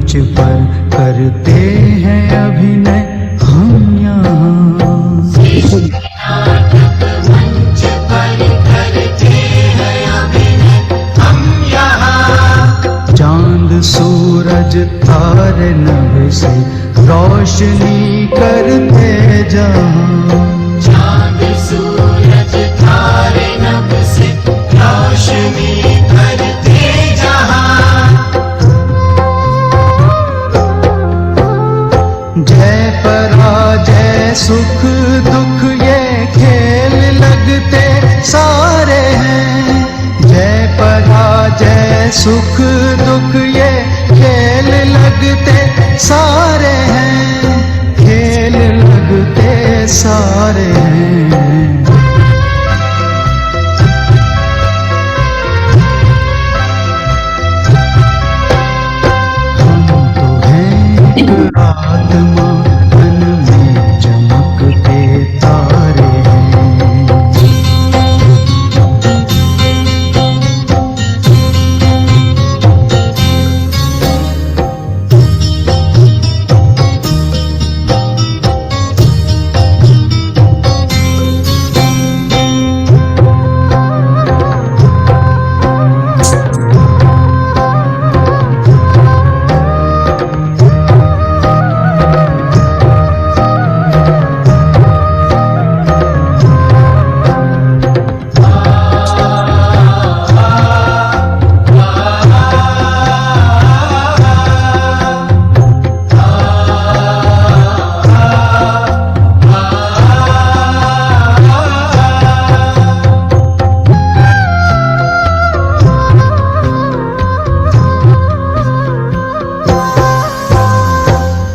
मंच पर करते हैं अभिनय हम यहाँ। मंच पर करते हैं अभिनय हम यहाँ। चांद सूरज तारे नभ से रोशनी करते जहाँ। चांद सूरज तारे नभ से रोशनी करते जहाँ। जय पराजय सुख दुख ये खेल लगते सारे हैं। जय पराजय सुख दुख ये खेल लगते सारे हैं। खेल लगते सारे हैं। हम तो हैं एक आत्मा तन में चमकते तारे हैं।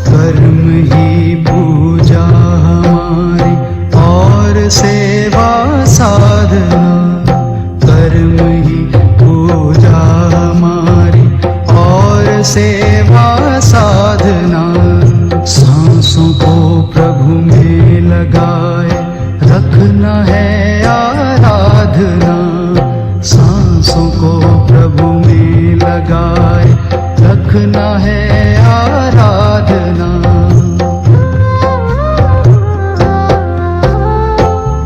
कर्म ही पूजा हमारी और सेवा साधना। कर्म ही पूजा हमारी और सेवा साधना। सांसों को प्रभु में लगाए रखना है आराधना। सांसों को प्रभु में लगाए रखना है आराधना।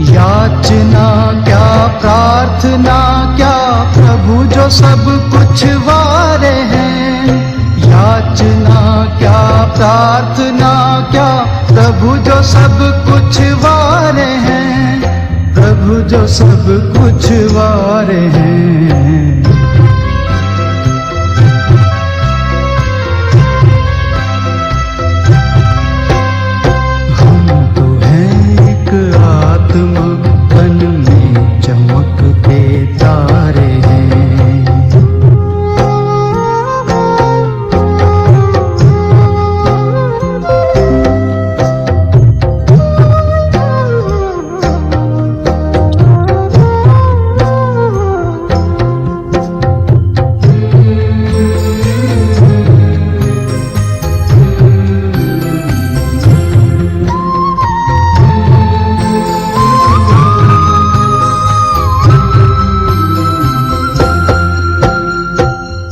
याचना क्या प्रार्थना क्या प्रभु जो सब कुछ वारे हैं। याचना क्या प्रार्थना क्या प्रभु जो सब कुछ वारे हैं। प्रभु जो सब कुछ वारे हैं। हम तो हैं एक आत्मा तन में चमकते तारे हैं।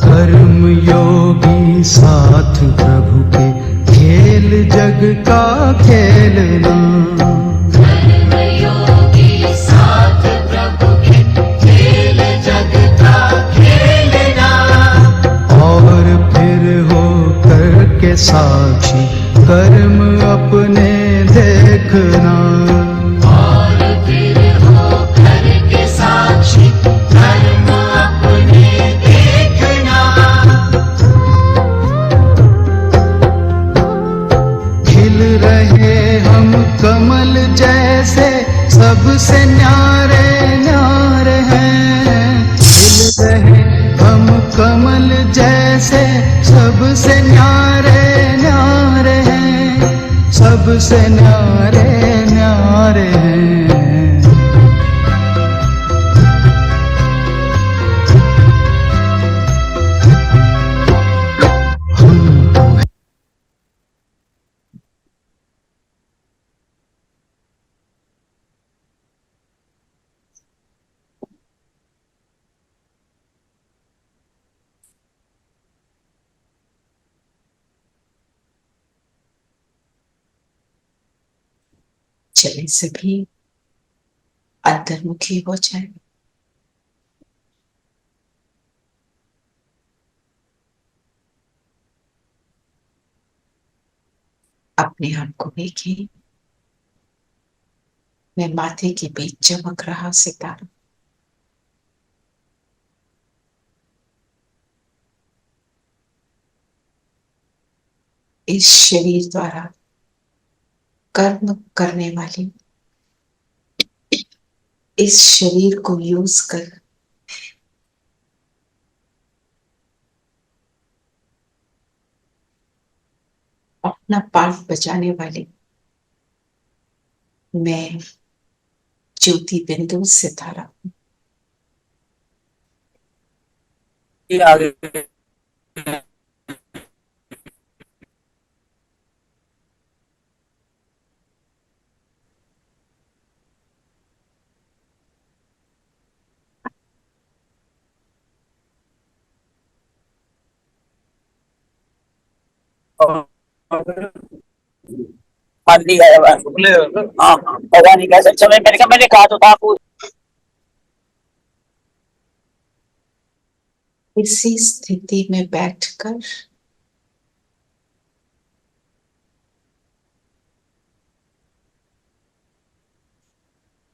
कर्म योगी साथ प्रभु के खेल जग का खेलना। कर्म योगी साथ प्रभु के खेल जग का खेलना। और फिर हो करके साक्षी कर्म अपने देखना। और फिर हो करके साक्षी कर्म अपने देखना। खिल रहे हम कमल जैसे सबसे न्यारे न्यारे हैं। खिल रहे हम कमल जैसे सबसे न्यारे न्यारे हैं। सबसे न्यारे न्यारे हैं। चले सभी अंतर्मुखी हो जाए। अपने आप को देखिए, मैं माथे के बीच चमक रहा सितारा। इस शरीर द्वारा कर्म करने वाली इस शरीर को यूज कर अपना पार्ट बचाने वाली मैं ज्योति बिंदु सितारा। ये आगे मान लिया है हाँ पता नहीं कैसे चले मैंने कहा तो था आपको। इसी स्थिति में बैठकर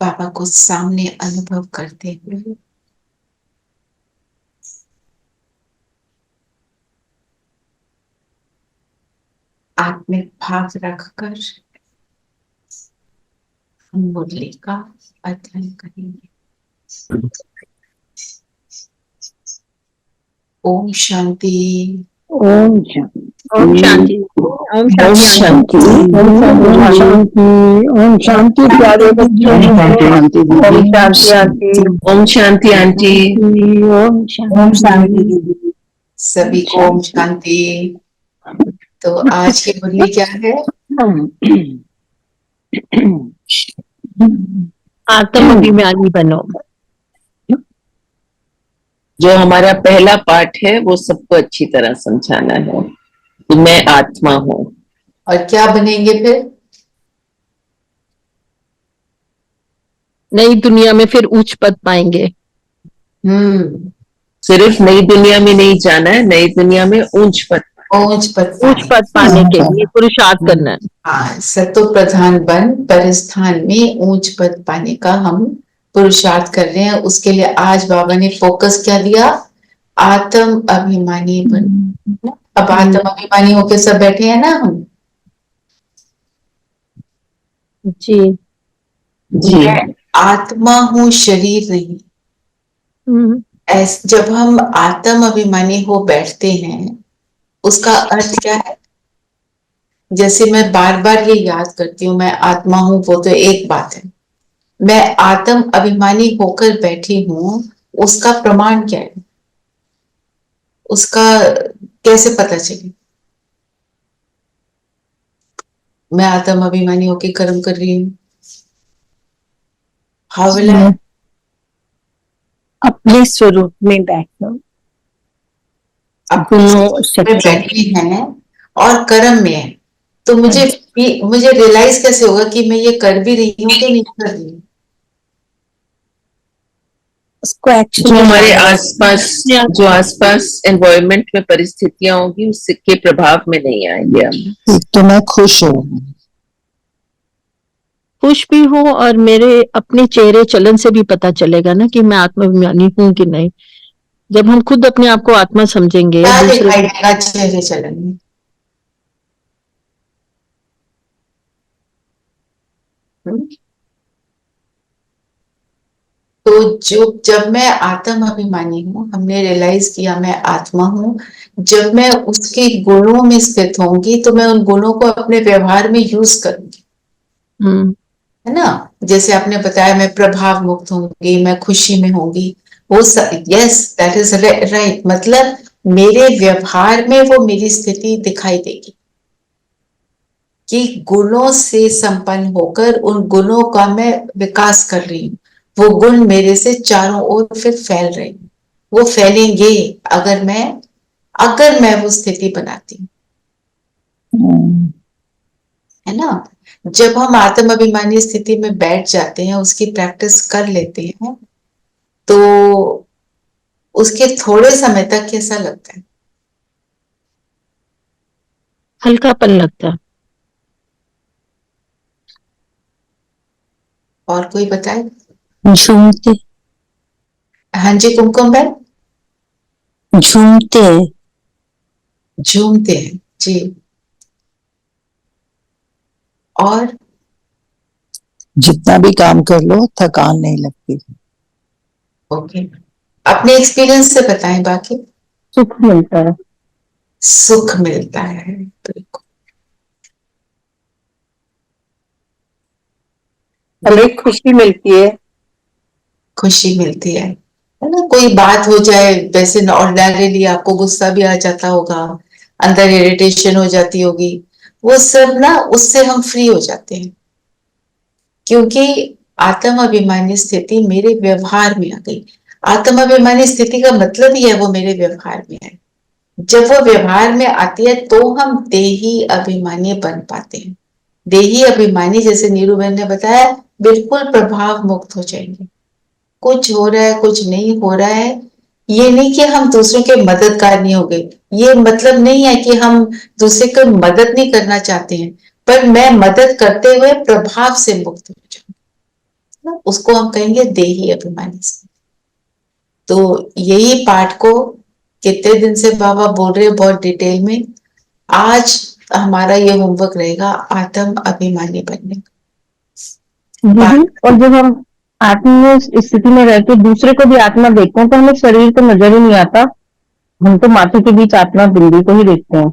बाबा को सामने अनुभव करते हुए आत्मिक भाव रखकर हम मुरली का अध्ययन करेंगे। ओम शांति। ओम शांति। ओम शांति। ओम ओम शांति। शांति। ओम शांति प्यारे बच्चों। ओम शांति आंटी। ओम शांति आंटी। ओम शांति दीदी। सभी को ओम शांति। तो आज की मुरली क्या है? आत्म अभिमानी बनो। जो हमारा पहला पाठ है वो सबको अच्छी तरह समझाना है कि मैं आत्मा हूँ। और क्या बनेंगे फिर? नई दुनिया में फिर उच्च पद पाएंगे। सिर्फ नई दुनिया में नहीं जाना है, नई दुनिया में ऊंच पद उच्च पद पाने के लिए पुरुषार्थ करना है। हाँ, सत्व प्रधान बन परिस्थान में ऊंच पद पाने का हम पुरुषार्थ कर रहे हैं। उसके लिए आज बाबा ने फोकस क्या दिया? आत्म अभिमानी बन। अब आत्म अभिमानी होके सब बैठे हैं ना हम। जी जी। आत्मा हूँ, शरीर नहीं। जब हम आत्म अभिमानी हो बैठते हैं उसका अर्थ क्या है? जैसे मैं बार बार ये याद करती हूँ मैं आत्मा हूँ, वो तो एक बात है। मैं आत्म अभिमानी होकर बैठी हूँ, उसका प्रमाण क्या है? उसका कैसे पता चले? मैं आत्म अभिमानी होकर कर्म कर रही हूँ। How will I? अपने स्वरूप में बैठना। में बैठी हैं और कर्म में है, तो मुझे रियलाइज कैसे होगा कि मैं ये कर भी रही हूँ कि नहीं कर रही हूँ? जो हमारे आसपास एनवायरनमेंट में परिस्थितियां होगी उसके प्रभाव में नहीं आएंगे हम। तो मैं खुश हूँ, खुश भी हूँ और मेरे अपने चेहरे चलन से भी पता चलेगा ना कि मैं आत्माभिमानी हूँ कि नहीं। जब हम खुद अपने आप को आत्मा समझेंगे क्या दूसरे दिखाई देगा चेहरे चलन में? तो जब मैं आत्म अभिमानी हूँ, हमने रियलाइज किया मैं आत्मा हूँ, जब मैं उसके गुणों में स्थित होंगी तो मैं उन गुणों को अपने व्यवहार में यूज करूंगी, है ना? जैसे आपने बताया मैं प्रभाव मुक्त होंगी, मैं खुशी में होंगी। वो यस, दैट इज राइट। मतलब मेरे व्यवहार में वो मेरी स्थिति दिखाई देगी कि गुणों से संपन्न होकर उन गुणों का मैं विकास कर रही हूँ। वो गुण मेरे से चारों ओर फिर फैल रहे हैं। वो फैलेंगे अगर मैं वो स्थिति बनाती हूँ, है ना? जब हम आत्म अभिमानी स्थिति में बैठ जाते हैं, उसकी प्रैक्टिस कर लेते हैं, तो उसके थोड़े समय तक कैसा लगता है? हल्कापन लगता है। और कोई बताए? झूमते हाँ जी, कुमकुम बहन। झूमते हैं। झूमते हैं जी। और जितना भी काम कर लो थकान नहीं लगती। ओके, अपने एक्सपीरियंस से बताएं बाकी। सुख मिलता है। सुख मिलता है, बिल्कुल। हमें खुशी मिलती है। खुशी मिलती है ना? कोई बात हो जाए, वैसे ऑर्डिनरीली आपको गुस्सा भी आ जाता होगा, अंदर इरिटेशन हो जाती होगी, वो सब ना उससे हम फ्री हो जाते हैं, क्योंकि आत्म अभिमानी स्थिति मेरे व्यवहार में आ गई। आत्म अभिमानी स्थिति का मतलब ही है वो मेरे व्यवहार में है। जब वो व्यवहार में आती है तो हम देही अभिमानी बन पाते हैं। देही अभिमानी, जैसे नीरू बहन ने बताया, बिल्कुल प्रभाव मुक्त हो जाएंगे। कुछ हो रहा है, कुछ नहीं हो रहा है, ये नहीं कि हम दूसरों के मददगार नहीं हो गए, ये मतलब नहीं है कि हम दूसरे को मदद नहीं करना चाहते हैं, पर मैं मदद करते हुए प्रभाव से मुक्त हो जाऊं, उसको हम कहेंगे देही अभिमानी से। तो यही पाठ को कितने दिन से बाबा बोल रहे हैं बहुत डिटेल में। आज हमारा ये होमवर्क रहेगा आत्म अभिमानी बनने का। दीदी, और जब हम आत्म स्थिति में रहते दूसरे को भी आत्मा देखते हैं तो हमें शरीर तो नजर ही नहीं आता। हम तो माथे के बीच आत्मा बिंदी को ही देखते हैं,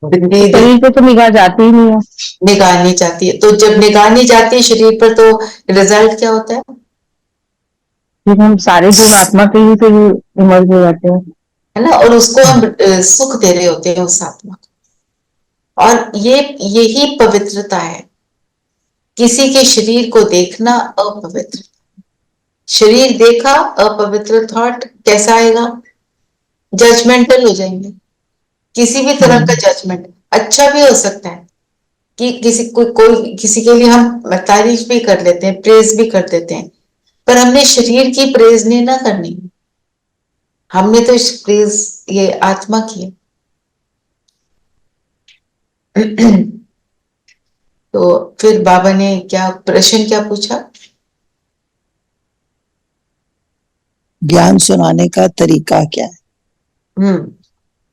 बिंदी शरीर पे तो निगाह जाती ही नहीं है। निगाह नहीं जाती है, तो जब निगाह नहीं जाती है शरीर पर, तो रिजल्ट क्या होता है? फिर हम सारे गुण आत्मा के ही फिर इमर्ज हो जाते हैं। है ना? और उसको हम सुख दे रहे होते हैं उस आत्मा को। और यही पवित्रता है। किसी के शरीर को देखना अपवित्र। शरीर देखा, अपवित्र थॉट कैसा आएगा? जजमेंटल हो जाएंगे। किसी भी तरह का जजमेंट अच्छा भी हो सकता है कि कोई किसी के लिए हम तारीफ भी कर लेते हैं, प्रेज भी कर देते हैं, पर हमने शरीर की प्रेज नहीं ना करनी, हमने तो प्रेज ये आत्मा की है। तो फिर बाबा ने क्या प्रश्न क्या पूछा? ज्ञान सुनाने का तरीका क्या है?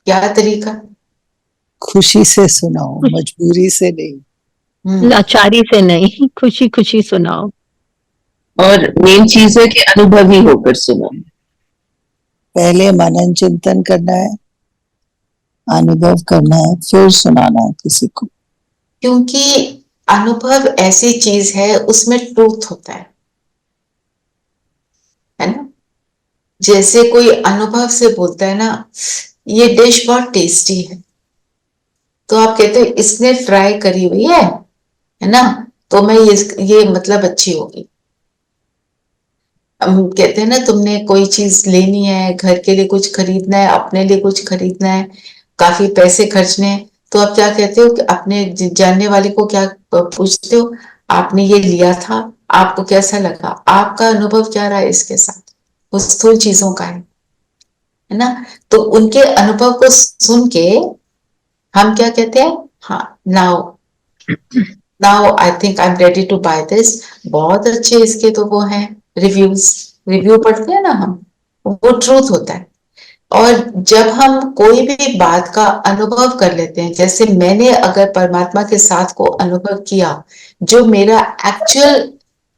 क्या तरीका? खुशी से सुनाओ, मजबूरी से नहीं। लाचारी से नहीं, खुशी खुशी सुनाओ। और मेन चीज है कि अनुभवी होकर सुनो। पहले मनन चिंतन करना है, अनुभव करना है, फिर सुनाना है किसी को। क्योंकि अनुभव ऐसी चीज है, उसमें ट्रूथ होता है ना? जैसे कोई अनुभव से बोलता है ना, ये डिश बहुत टेस्टी है, तो आप कहते हो इसने ट्राई करी हुई है ना, तो मैं ये मतलब अच्छी होगी। हम कहते हैं ना, तुमने कोई चीज लेनी है, घर के लिए कुछ खरीदना है, अपने लिए कुछ खरीदना है, काफी पैसे खर्चने हैं, तो आप क्या कहते हो कि अपने जानने वाले को क्या पूछते हो, आपने ये लिया था, आपको कैसा लगा, आपका अनुभव क्या रहा है इसके साथ? वो स्थूल चीजों का है ना? तो उनके अनुभव को सुन के हम क्या कहते हैं, हाँ, now I think I am ready to buy this. बहुत अच्छे इसके तो वो हैं रिव्यू पढ़ते हैं ना हम, वो ट्रूथ होता है। और जब हम कोई भी बात का अनुभव कर लेते हैं, जैसे मैंने अगर परमात्मा के साथ को अनुभव किया, जो मेरा एक्चुअल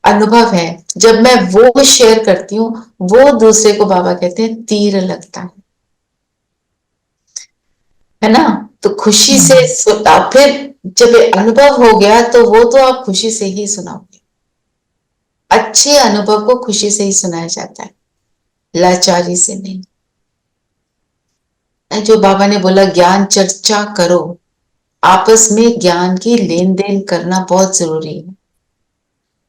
अनुभव है, जब मैं वो शेयर करती हूँ, वो दूसरे को बाबा कहते हैं तीर लगता है ना? तो खुशी से सुना, फिर जब अनुभव हो गया तो वो तो आप खुशी से ही सुनाओगे। अच्छे अनुभव को खुशी से ही सुनाया जाता है, लाचारी से नहीं। जो बाबा ने बोला ज्ञान चर्चा करो, आपस में ज्ञान की लेन देन करना बहुत जरूरी है,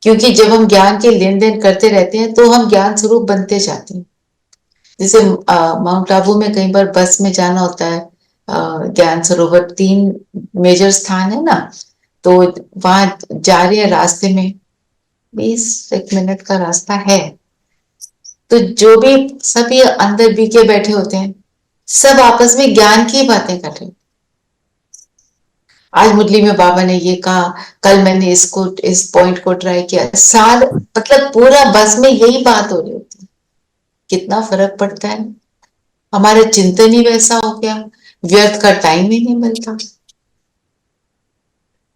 क्योंकि जब हम ज्ञान के लेन देन करते रहते हैं तो हम ज्ञान स्वरूप बनते जाते हैं। जैसे माउंट आबू में कई बार बस में जाना होता है, ज्ञान सरोवर 3 मेजर स्थान है ना, तो वहां जा रहे हैं, रास्ते में 20 मिनट का रास्ता है, तो जो भी सभी अंदर बीके बैठे होते हैं, सब आपस में ज्ञान की बातें कर रहे हैं। आज मुरली में बाबा ने ये कहा, कल मैंने इसको, इस पॉइंट को ट्राई किया, साल मतलब पूरा बस में यही बात हो रही होती है। कितना फर्क पड़ता है। हमारा चिंतन ही वैसा हो गया, व्यर्थ का टाइम ही नहीं मिलता।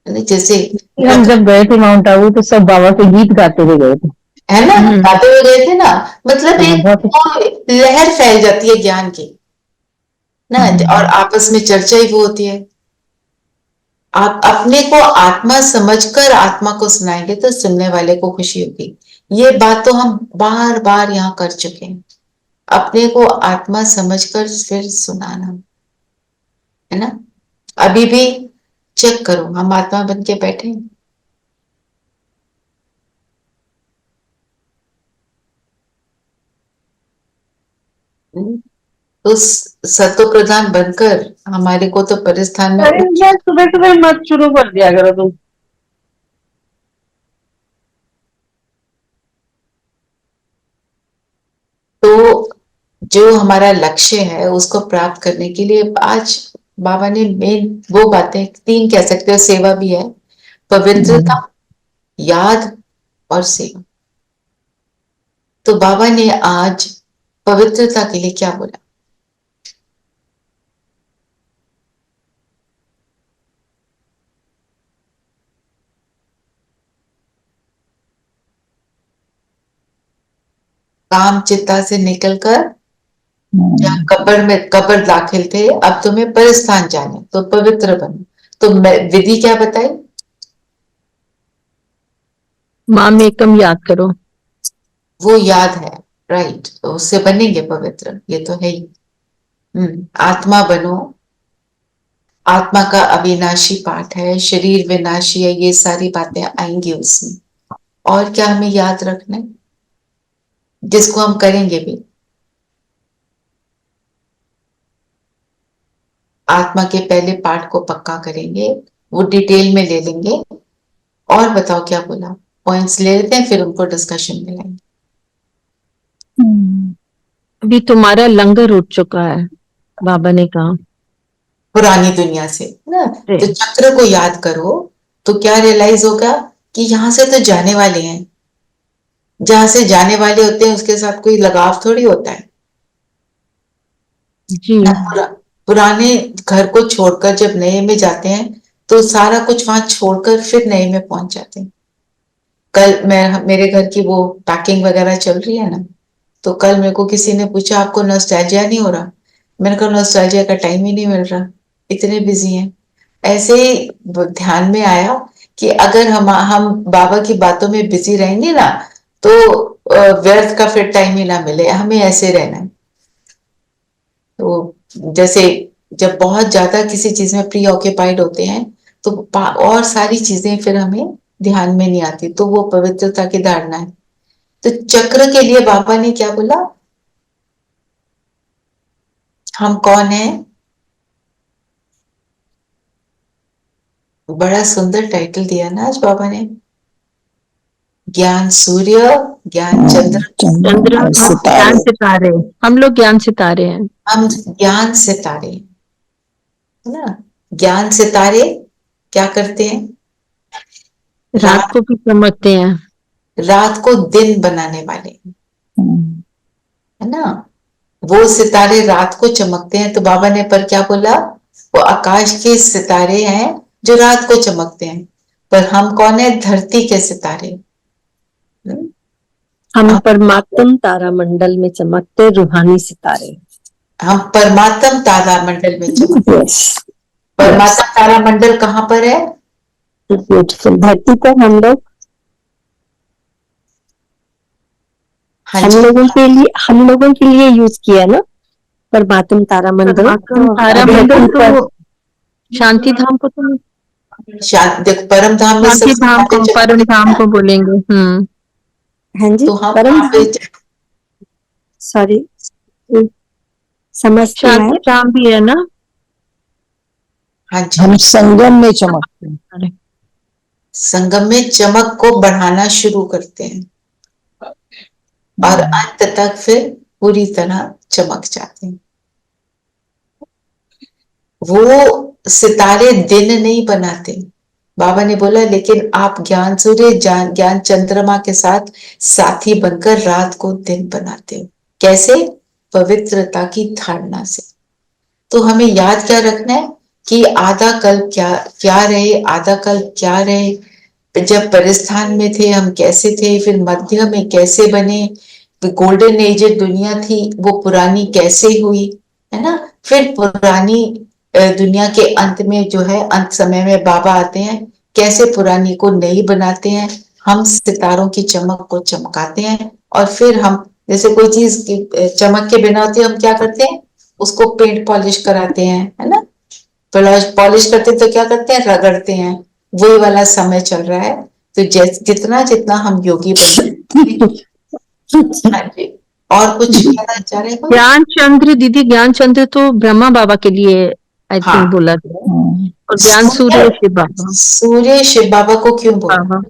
जैसे हम जब गए थे माउंट आबू तो सब बाबा के गीत गाते हुए गए थे। है ना, गाते हुए गए थे ना, मतलब हाँ, एक बहुत वो लहर फैल जाती है ज्ञान की ना, और आपस में चर्चा ही वो होती है। आप अपने को आत्मा समझकर आत्मा को सुनाएंगे तो सुनने वाले को खुशी होगी। ये बात तो हम बार बार यहाँ कर चुके हैं। अपने को आत्मा समझकर फिर सुनाना, है ना। अभी भी चेक करो, हम आत्मा बन के बैठे हैं। तो सतो प्रधान बनकर हमारे को तो परिस्थान में अरे यार, सुबह सुबह मत शुरू कर दिया करो तुम। तो जो हमारा लक्ष्य है उसको प्राप्त करने के लिए आज बाबा ने मेन वो बातें, तीन कह सकते हो, सेवा भी है, पवित्रता, याद और सेवा। तो बाबा ने आज पवित्रता के लिए क्या बोला? काम चित्ता से निकलकर जहाँ कब्र दाखिल थे, अब तुम्हें परस्थान जाने, तो पवित्र बनो। तो विधि क्या बताई? माम एकम याद करो। वो याद है, राइट, तो उससे बनेंगे पवित्र, ये तो है ही। आत्मा बनो। आत्मा का अविनाशी पाठ है, शरीर विनाशी है, ये सारी बातें आएंगी उसमें। और क्या हमें याद रखना है, जिसको हम करेंगे भी? आत्मा के पहले पार्ट को पक्का करेंगे, वो डिटेल में ले लेंगे। और बताओ क्या बोला? पॉइंट्स ले लेते हैं, फिर उनको डिस्कशन में लाएंगे। अभी तुम्हारा लंगर उठ चुका है, बाबा ने कहा। पुरानी दुनिया से ना, तो चक्र को याद करो तो क्या रियलाइज होगा कि यहाँ से तो जाने वाले हैं। जहां से जाने वाले होते हैं उसके साथ कोई लगाव थोड़ी होता है जी। पुराने घर को छोड़कर जब नए में जाते हैं तो सारा कुछ वहां छोड़कर फिर नए में पहुंच जाते हैं। कल मेरे घर की वो पैकिंग वगैरह चल रही है ना, तो कल मेरे को किसी ने पूछा, आपको नॉस्टैल्जिया नहीं हो रहा? मैंने कहा नॉस्टैल्जिया का टाइम ही नहीं मिल रहा, इतने बिजी हैं। ऐसे ही ध्यान में आया कि अगर हम बाबा की बातों में बिजी रहेंगे ना, तो व्यर्थ का फिर टाइम ही ना मिले, हमें ऐसे रहना है। तो जैसे जब बहुत ज्यादा किसी चीज में प्री ऑक्यूपाइड होते हैं तो और सारी चीजें फिर हमें ध्यान में नहीं आती, तो वो पवित्रता की धारणा है। तो चक्र के लिए बाबा ने क्या बोला? हम कौन है? बड़ा सुंदर टाइटल दिया ना आज बाबा ने, ज्ञान सूर्य, ज्ञान चंद्र, चंद्र और ज्ञान सितारे। हम लोग ज्ञान सितारे हैं। हम ज्ञान सितारे, है ना। ज्ञान सितारे क्या करते हैं? रात को भी चमकते हैं, रात को दिन बनाने वाले, है ना। वो सितारे रात को चमकते हैं, तो बाबा ने पर क्या बोला? वो आकाश के सितारे हैं जो रात को चमकते हैं, पर हम कौन है? धरती के सितारे। हम परमात्म तारा मंडल में चमकते रूहानी सितारे। हम परमात्म तारा मंडल में चमकते। परमात्म तारा मंडल कहाँ पर है? ब्यूटीफुल। धरती पर हम लोग, हम लोगों के लिए यूज किया ना परमात्म तारा मंडल। तारा मंडल तो शांति धाम को, तो देखो परम धाम में शांति धाम को, परम धाम को बोलेंगे। हाँ जी, तो हम परम सॉरी समझते हैं। शांति धाम भी है ना। हाँ जी, हम संगम में चमकते हैं। संगम में चमक को बढ़ाना शुरू करते हैं और अंत तक फिर पूरी तरह चमक जाते हैं। वो सितारे दिन नहीं बनाते, बाबा ने बोला, लेकिन आप ज्ञान सूर्य ज्ञान चंद्रमा के साथ साथी बनकर रात को दिन बनाते हो। कैसे? पवित्रता की धारणा से। तो हमें याद क्या रखना है कि आधा कल क्या रहे, आधा कल क्या रहे, जब परिस्थान में थे हम कैसे थे, फिर मध्य में कैसे बने, गोल्डन एज दुनिया थी वो पुरानी कैसे हुई, है ना। फिर पुरानी दुनिया के अंत में जो है, अंत समय में बाबा आते हैं, कैसे पुरानी को नई बनाते हैं, हम सितारों की चमक को चमकाते हैं। और फिर हम जैसे कोई चीज की चमक के बिना होती है, हम क्या करते हैं, उसको पेंट पॉलिश कराते हैं, है ना। पॉलिश करते हैं तो क्या करते हैं, रगड़ते हैं। वही वाला समय चल रहा है। तो जितना जितना हम योगी बनते हाँ जी। और कुछ कहना चाह रहे हैं? ज्ञानचंद्र दीदी, ज्ञानचंद्र तो ब्रह्मा बाबा के लिए आई हाँ। थिंक बोला गया, और ज्ञान सूर्य शिव बाबा। सूर्य शिव बाबा को क्यों बोला? बाबा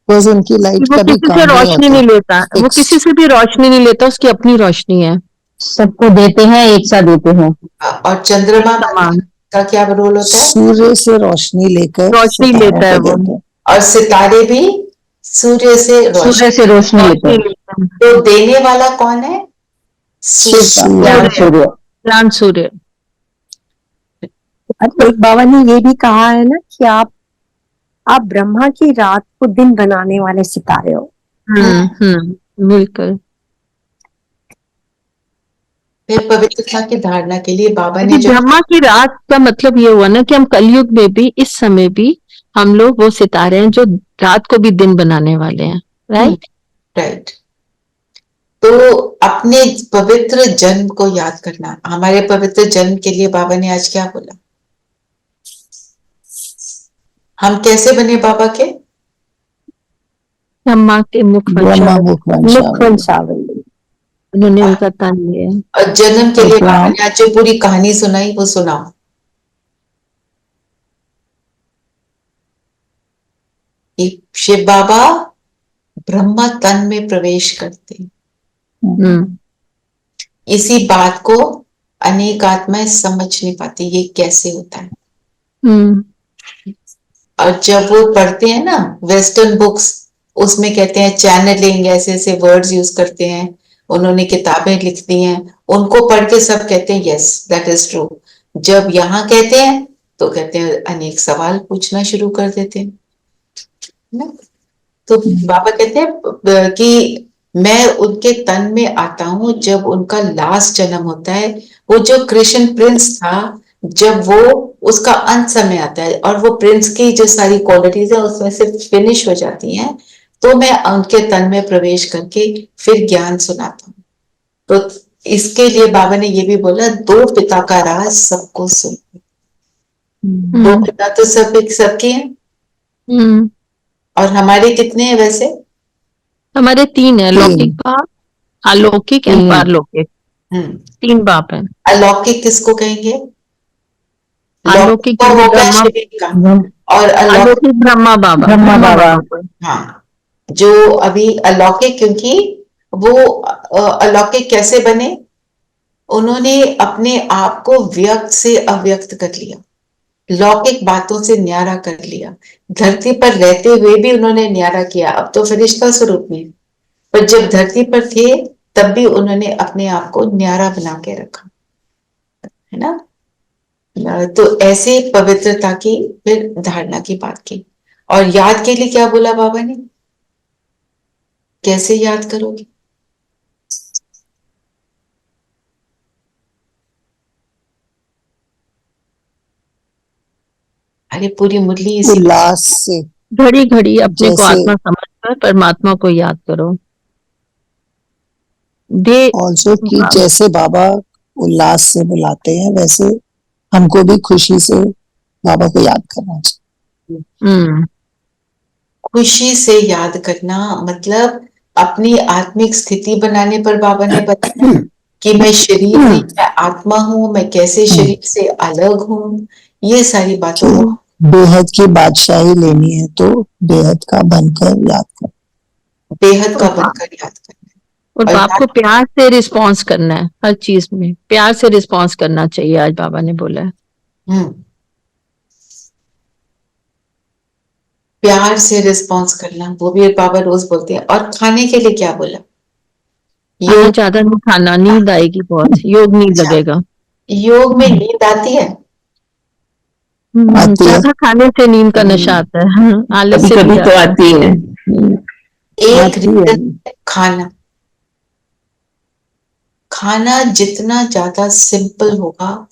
बिकॉज उनकी लाइट वो कभी किसी कम से नहीं रोशनी नहीं होता। लेता, वो किसी से भी रोशनी नहीं लेता, उसकी अपनी रोशनी है। सबको देते हैं, एक साथ देते हैं। और चंद्रमा समान का क्या रोल होता है? सूर्य से रोशनी लेकर रोशनी सितारों लेता है को वो। देते हैं। और सितारे भी सूर्य से सूर्य से रोशनी लेते हैं। लेता है। तो देने वाला कौन है? सूर्य। ज्ञान सूर्य। ज्ञान सूर्य। अच्छा, एक बाबा ने ये भी कहा है ना कि आप ब्रह्मा की रात को दिन बनाने वाले सितारे हो। बिल्कुल। फिर पवित्रता की धारणा के लिए बाबा ने क्योंकि जो ब्रह्मा की रात का मतलब ये हुआ ना कि हम कलयुग में भी, इस समय भी हम लोग वो सितारे हैं जो रात को भी दिन बनाने वाले हैं। राइट। राइट। तो अपने पवित्र जन्म को याद करना। हमारे पवित्र जन्म के लिए बाबा ने आज क्या बोला? हम कैसे बने बाबा के? ब्रह्मा के मुख ब्रह्मा मुख वंशावली। उन्होंने उनका तन लिया। और जन्म के लिए बाबा ने आज जो पूरी कहानी सुनाई वो सुनाओ। कि शिव बाबा ब्रह्मा तन में प्रवेश करते। इसी बात को अनेक आत्माएं समझ नहीं पाती, ये कैसे होता है। और जब वो पढ़ते हैं ना वेस्टर्न बुक्स, उसमें कहते हैं चैनलिंग, ऐसे ऐसे वर्ड्स यूज करते हैं, उन्होंने किताबें लिख दी हैं, उनको पढ़ के सब कहते हैं यस दैट इज ट्रू। जब यहाँ कहते हैं तो कहते हैं अनेक सवाल पूछना शुरू कर देते हैं ना। तो बाबा कहते हैं कि मैं उनके तन में आता हूं जब उनका लास्ट जन्म होता है। वो जो कृष्ण प्रिंस था, जब वो उसका अंत समय आता है और वो प्रिंस की जो सारी क्वालिटीज है उसमें से फिनिश हो जाती हैं, तो मैं उनके तन में प्रवेश करके फिर ज्ञान सुनाता हूँ। तो इसके लिए बाबा ने ये भी बोला, दो पिता का राज सबको सुन। दो पिता तो सबके हैं। और हमारे कितने हैं वैसे? हमारे 3 है, लौकिक बाप, अलौकिक एंड पारलौकिक। 3 बाप हैं। अलौकिक किसको कहेंगे? अलौकिक को होगा ब्रह्मा, शिव का, और अलौकिक ब्रह्मा बाबा। ब्रह्मा बाबा। हाँ, जो अभी अलौकिक, क्योंकि वो अलौकिक कैसे बने? उन्होंने अपने आप को व्यक्त से अव्यक्त कर लिया, लौकिक बातों से न्यारा कर लिया। धरती पर रहते हुए भी उन्होंने न्यारा किया, अब तो फरिश्ता स्वरूप में, पर जब धरती पर थे तब भी उन्होंने अपने आप को न्यारा बना के रखा, है ना। तो ऐसे पवित्रता की फिर धारणा की बात की। और याद के लिए क्या बोला बाबा ने? कैसे याद करोगे? अरे पूरी मुरली इसी उल्लास से, घड़ी घड़ी अपने को जैसे- आत्मा समझकर परमात्मा को याद करो। दे ऑल्सो कि जैसे बाबा उल्लास से बुलाते हैं, वैसे हमको भी खुशी से बाबा को याद करना चाहिए। खुशी से याद करना, मतलब अपनी आत्मिक स्थिति बनाने पर बाबा ने बताया कि मैं शरीर नहीं, मैं आत्मा हूँ, मैं कैसे शरीर से अलग हूँ, ये सारी बातों को बेहद की बादशाही लेनी है तो बेहद का बनकर याद कर। बेहद का बनकर याद करना है। और और बाप को प्यार से रिस्पॉन्स करना है, हर चीज में प्यार से रिस्पॉन्स करना चाहिए, आज बाबा ने बोला है। प्यार से रिस्पॉन्स करना, वो भी बाबा रोज बोलते हैं। और खाने के लिए क्या बोला? खाना ज्यादा नहीं खाना, नींद आएगी बहुत, योग नहीं लगेगा। योग में नींद आती है? आती है। ज्यादा खाने से नींद का नशा आता है, आलस कभी से कभी भी तो आता आती है। एक आती है। रीजन खाना। खाना जितना ज्यादा सिंपल होगा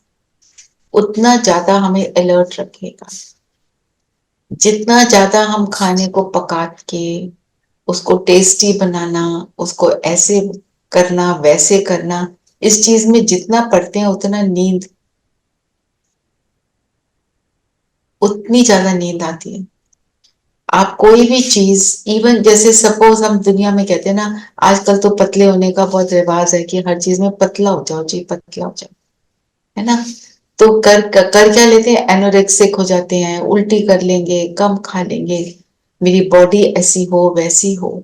उतना ज्यादा हमें अलर्ट रखेगा। जितना ज्यादा हम खाने को पका के उसको टेस्टी बनाना, उसको ऐसे करना वैसे करना, इस चीज में जितना पढ़ते हैं उतना नींद, उतनी ज्यादा नींद आती है। आप कोई भी चीज, इवन जैसे सपोज हम दुनिया में कहते हैं ना, आजकल तो पतले होने का बहुत रिवाज है कि हर चीज में पतला हो जाओ जी, पतला हो जाओ, है ना। तो कर क्या लेते हैं? एनोरेक्सिक हो जाते हैं, उल्टी कर लेंगे, कम खा लेंगे, मेरी बॉडी ऐसी हो वैसी हो।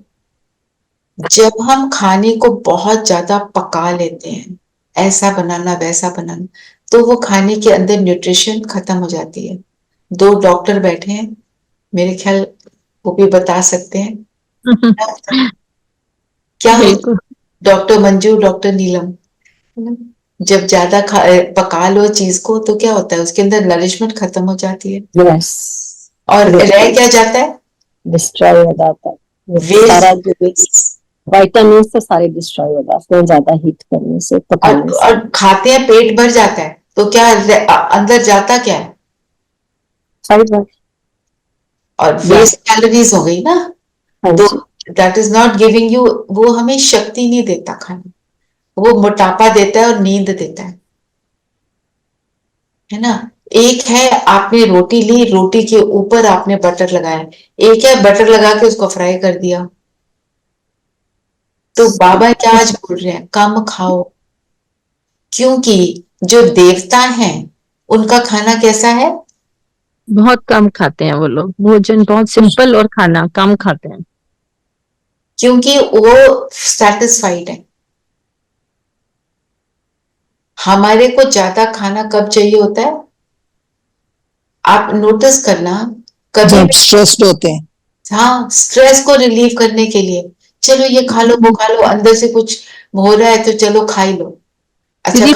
जब हम खाने को बहुत ज्यादा पका लेते हैं, ऐसा बनाना वैसा बनाना, तो वो खाने के अंदर न्यूट्रिशन खत्म हो जाती है। 2 डॉक्टर बैठे हैं, मेरे ख्याल वो भी बता सकते हैं क्या होता है। बिल्कुल। डॉक्टर मंजू, डॉक्टर नीलम, जब ज्यादा पका लो चीज को तो क्या होता है, उसके अंदर नरिशमेंट खत्म हो जाती है यस, और रह क्या जाता है? डिस्ट्रॉय हो जाता है वो सारा जो विटामिन तो सारे डिस्ट्रॉय हो जाते हैं ज्यादा हीट करने से, पकाने से। और खाते हैं, पेट भर जाता है, तो क्या अंदर जाता क्या है? फाइबर और वेस्ट कैलोरीज हो गई ना। तो that is not giving you, वो हमें शक्ति नहीं देता खाना, वो मोटापा देता है और नींद देता है ना। एक है आपने रोटी ली, रोटी के ऊपर आपने बटर लगाया, एक है बटर लगा के उसको फ्राई कर दिया। तो बाबा क्या आज बोल रहे हैं? कम खाओ, क्योंकि जो देवता हैं उनका खाना कैसा है? बहुत कम खाते हैं वो लोग, भोजन बहुत सिंपल और खाना कम खाते हैं, क्योंकि वो सेटिस्फाइड है। हमारे को ज्यादा खाना कब चाहिए होता है? आप नोटिस करना, कभी जब स्ट्रेस्ड होते हैं। हाँ, स्ट्रेस को रिलीव करने के लिए चलो ये खा लो वो खा लो, अंदर से कुछ हो रहा है तो चलो खा ही लो। अच्छा, क्योंकि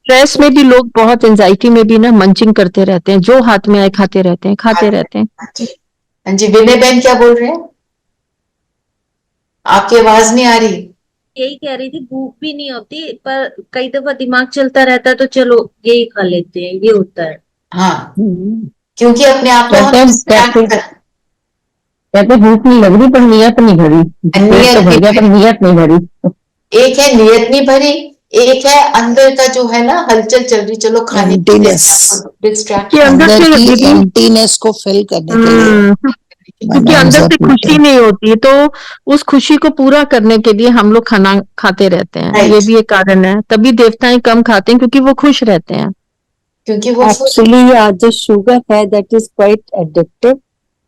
स्ट्रेस में भी लोग बहुत, एंजाइटी में भी ना मंचिंग करते रहते हैं, जो हाथ में आए खाते रहते हैं, खाते रहते हैं। हाँ जी, विनय बहन क्या बोल रहे हैं? आपकी आवाज नहीं आ रही। यही कह रही थी, भूख भी नहीं होती पर कई दफा दिमाग चलता रहता है तो चलो यही खा लेते हैं, ये होता है। हाँ, क्योंकि अपने आप को हम कहते भूख नहीं लग रही पर नियत नहीं भरी, पेट तो भर गया पर नियत नहीं भरी। एक है नियत नहीं भरी, एक है अंदर का जो है ना हलचल चल रही, चलो खाने डिस्ट्रैक्ट अंदर की एम्प्टीनेस को फिल करने के लिए, क्योंकि अंदर से खुशी नहीं होती, तो उस खुशी को पूरा करने के लिए हम लोग खाना खाते रहते हैं। ये भी एक कारण है, तभी देवताएं कम खाते हैं क्योंकि वो खुश रहते हैं। क्योंकि वो एक्चुअली जो शुगर है दैट इज क्वाइट एडिक्टिव,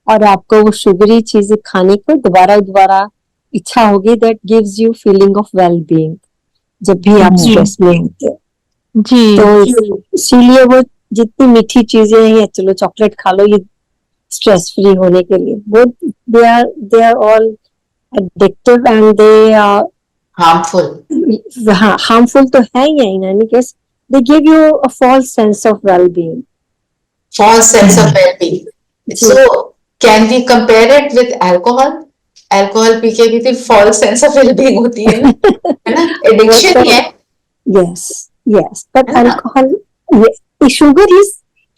और आपको वो शुगरी चीजें खाने को दोबारा दोबारा इच्छा होगी, that gives you feeling of well being जब भी आप स्ट्रेस में होते हैं जी। तो इसीलिए वो जितनी मीठी चीजें हैं, चलो चॉकलेट खा लो, ये स्ट्रेस फ्री होने के लिए, वो they are all addictive and they are harmful. हाँ, हार्मफुल तो है ही in any case, they give you a false sense of wellbeing, false sense of well-being. So can we compare it with alcohol? Alcohol P के भी तो false sense of well-being होती है ना, एडिक्शन है। Yes, yes, but alcohol,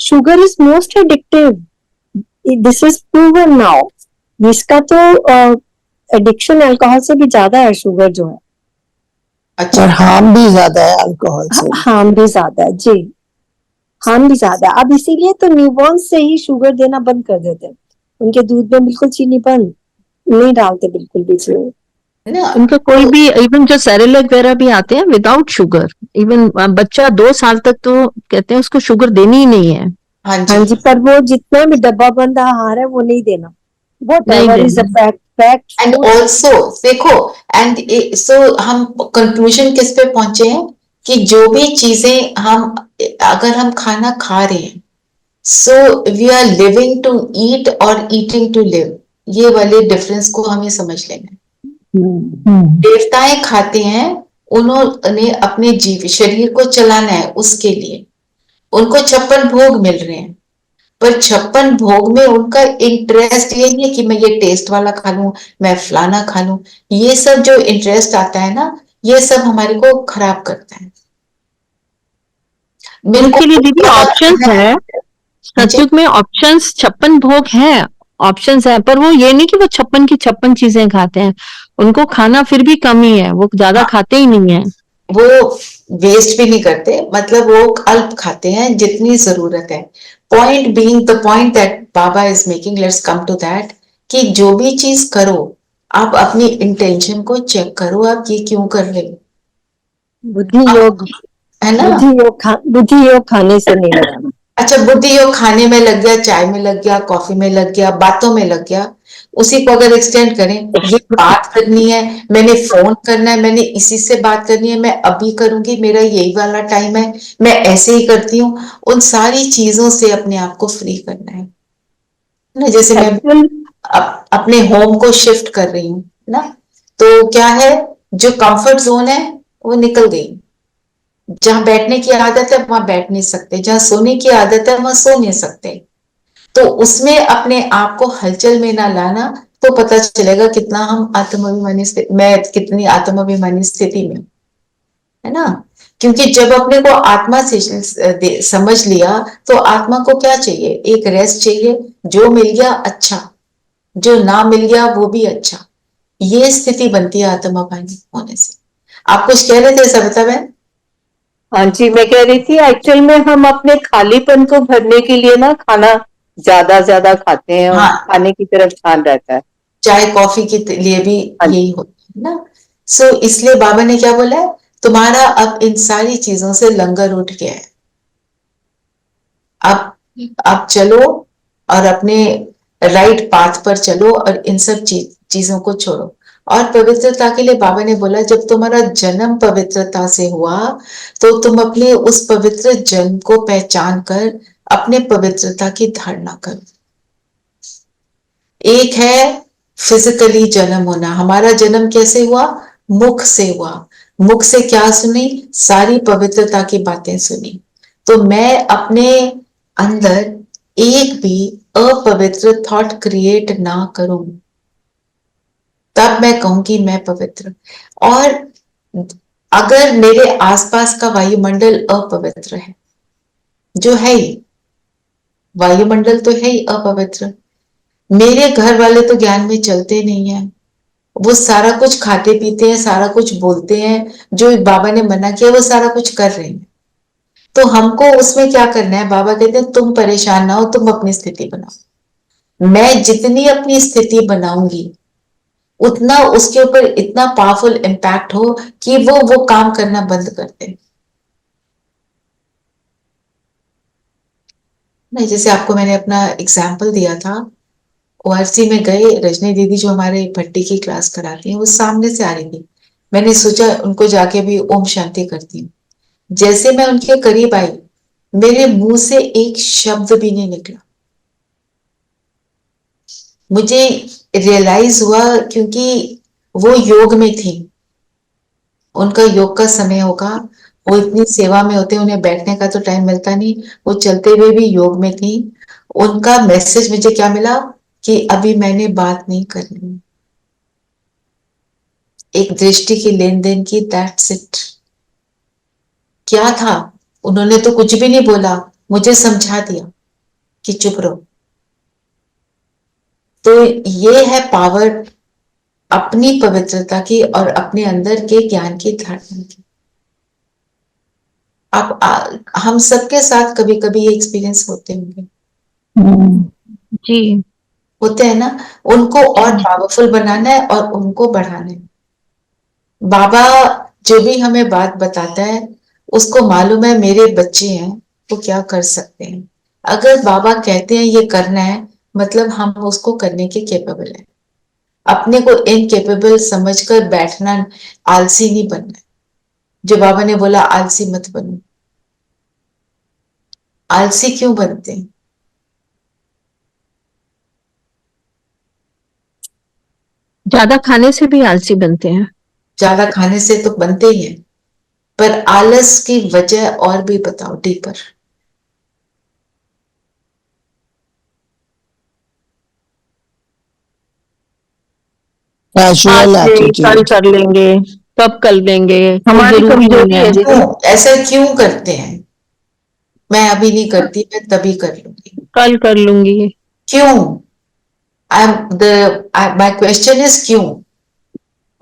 sugar is most addictive. This is proven now. इसका तो addiction alcohol से भी ज्यादा है, शुगर जो है। अच्छा, और हार्म भी ज्यादा है अल्कोहल से। हार्म भी ज्यादा है जी, हार्म भी ज्यादा है। अब इसीलिए तो न्यूबॉर्न से ही शुगर देना बंद कर देते हैं, उनके दूध में बिल्कुल चीनी बंद नहीं डालते, बिल्कुल भी चीनी। उनका कोई भी, इवन जो सेरेलैक वगैरह भी आते हैं विदाउट शुगर, इवन बच्चा 2 साल तक तो कहते हैं उसको शुगर देनी ही नहीं है, हाँ हाँ जी, जी। पर वो जितना भी डब्बा बंद आहार है वो नहीं देना, वॉट नहीं एवर इज अ देना। Packed and food. ऑल्सो देखो, एंड सो हम कंक्लूजन किस पे पहुंचे हैं कि जो भी चीजें हम, अगर हम खाना खा रहे हैं, so we are living to eat और ईटिंग टू लिव, ये वाले डिफरेंस को हमें समझ लेना है। देवताएं खाते हैं, उन्होंने अपने जीव शरीर को चलाना है, उसके लिए उनको 56 भोग मिल रहे हैं, पर 56 भोग में उनका इंटरेस्ट ये नहीं है कि मैं ये टेस्ट वाला खा लूं, मैं फलाना खा लूं। ये सब जो इंटरेस्ट आता है ना, ये सब हमारे को खराब करता है। मेरे को उनके लिए दीदी वाला ऑप्शंस खाना है, हाँ जी, सतयुग में ऑप्शंस 56 भोग है, ऑप्शंस है, पर वो ये नहीं कि वो 56 की 56 चीजें खाते हैं, उनको खाना फिर भी कम ही है, वो ज्यादा हाँ, खाते ही नहीं है। वो वेस्ट भी नहीं करते, मतलब वो अल्प खाते हैं जितनी जरूरत है। Point being, the point that बाबा is making, let's come to that, कि जो भी चीज करो, आप अपनी इंटेंशन को चेक करो, आप ये क्यों कर रहे हो, बुद्धि योग, है ना। बुद्धि योग खाने से नहीं लगाना। अच्छा, बुद्धि योग खाने में लग गया, चाय में लग गया, कॉफी में लग गया, बातों में लग गया, उसी को अगर एक्सटेंड करें, ये बात करनी है, मैंने फोन करना है, मैंने इसी से बात करनी है, मैं अभी करूंगी, मेरा यही वाला टाइम है, मैं ऐसे ही करती हूँ, उन सारी चीजों से अपने आप को फ्री करना है ना। जैसे मैं एक्चुअल अपने होम को शिफ्ट कर रही हूँ ना, तो क्या है, जो कंफर्ट जोन है वो निकल गई, जहां बैठने की आदत है वहां बैठ नहीं सकते, जहां सोने की आदत है वहां सो नहीं सकते, तो उसमें अपने आप को हलचल में ना लाना, तो पता चलेगा कितना हम आत्माभिमानी मैं कितनी आत्माभिमानी स्थिति में, है ना। क्योंकि जब अपने को आत्मा से समझ लिया, तो आत्मा को क्या चाहिए, एक रेस्ट चाहिए, जो मिल गया अच्छा, जो ना मिल गया वो भी अच्छा, ये स्थिति बनती है आत्माभिमानी होने से। आप कुछ कह रहे थे सविता बहन? हाँ जी, मैं कह रही थी एक्चुअल में हम अपने खालीपन को भरने के लिए ना खाना ज्यादा ज्यादा खाते हैं और हाँ, खाने की तरफ ध्यान रहता है। चाय कॉफी के लिए भी हाँ यही होता है ना। सो इसलिए बाबा ने क्या बोला है, तुम्हारा अब इन सारी चीजों से लंगर उठ गया है, अब चलो और अपने राइट पाथ पर चलो और इन सब चीजों को छोड़ो। और पवित्रता के लिए बाबा ने बोला, जब तुम्हारा जन्म पवित्रता से हुआ, तो तुम अपने उस पवित्र जन्म को पहचान कर अपने पवित्रता की धारणा करो। एक है फिजिकली जन्म होना, हमारा जन्म कैसे हुआ, मुख से हुआ, मुख से क्या सुनी, सारी पवित्रता की बातें सुनी, तो मैं अपने अंदर एक भी अपवित्र थॉट क्रिएट ना करूं, तब मैं कहूंगी मैं पवित्र। और अगर मेरे आसपास का वायुमंडल अपवित्र है, जो है ही, वायुमंडल तो है ही अपवित्र, मेरे घर वाले तो ज्ञान में चलते नहीं है, वो सारा कुछ खाते पीते हैं, सारा कुछ बोलते हैं, जो बाबा ने मना किया वो सारा कुछ कर रहे हैं, तो हमको उसमें क्या करना है, बाबा कहते हैं तुम परेशान ना हो, तुम अपनी स्थिति बनाओ। मैं जितनी अपनी स्थिति बनाऊंगी, उतना उसके ऊपर इतना पावरफुल इम्पैक्ट हो कि वो काम करना बंद कर दे। नहीं, जैसे आपको मैंने अपना एग्जाम्पल दिया था, ओआरसी में गए, रजनी दीदी जो हमारे भट्टी की क्लास कराती हैं, वो सामने से आ रही थी, मैंने सोचा उनको जाके भी ओम शांति करती हूँ। जैसे मैं उनके करीब आई, मेरे मुंह से एक शब्द भी नहीं निकला। मुझे रियलाइज हुआ, क्योंकि वो योग में थी, उनका योग का समय होगा, वो इतनी सेवा में होते हैं, उन्हें बैठने का तो टाइम मिलता नहीं, वो चलते हुए भी योग में थी। उनका मैसेज मुझे क्या मिला कि अभी मैंने बात नहीं करनी, एक दृष्टि की लेन देन की, दैट्स इट। क्या था, उन्होंने तो कुछ भी नहीं बोला, मुझे समझा दिया कि चुप रहो। तो ये है पावर अपनी पवित्रता की और अपने अंदर के ज्ञान की धारणा की। हम सबके साथ कभी कभी ये एक्सपीरियंस होते होंगे, जी होते हैं ना, उनको और पावरफुल बनाना है और उनको बढ़ाना है। बाबा जो भी हमें बात बताता है, उसको मालूम है मेरे बच्चे हैं वो क्या कर सकते हैं, अगर बाबा कहते हैं ये करना है, मतलब हम उसको करने के केपेबल है। अपने को इनकेपेबल समझकर बैठना, आलसी नहीं बनना है। जो बाबा ने बोला आलसी मत बनो। आलसी क्यों बनते हैं? ज्यादा खाने से भी आलसी बनते हैं। ज्यादा खाने से तो बनते ही हैं, पर आलस की वजह और भी बताओ डीपर। कैजुअल आज नहीं, कल एटीट्यूड। कर लेंगे, कब कर लेंगे, हमारी जरूरी कमजोरी नहीं है है। दीदी। क्यों ऐसा क्यों करते हैं? मैं अभी नहीं करती, मैं तभी कर लूंगी। कल कर लूंगी। क्यों? I am the my question is क्यों?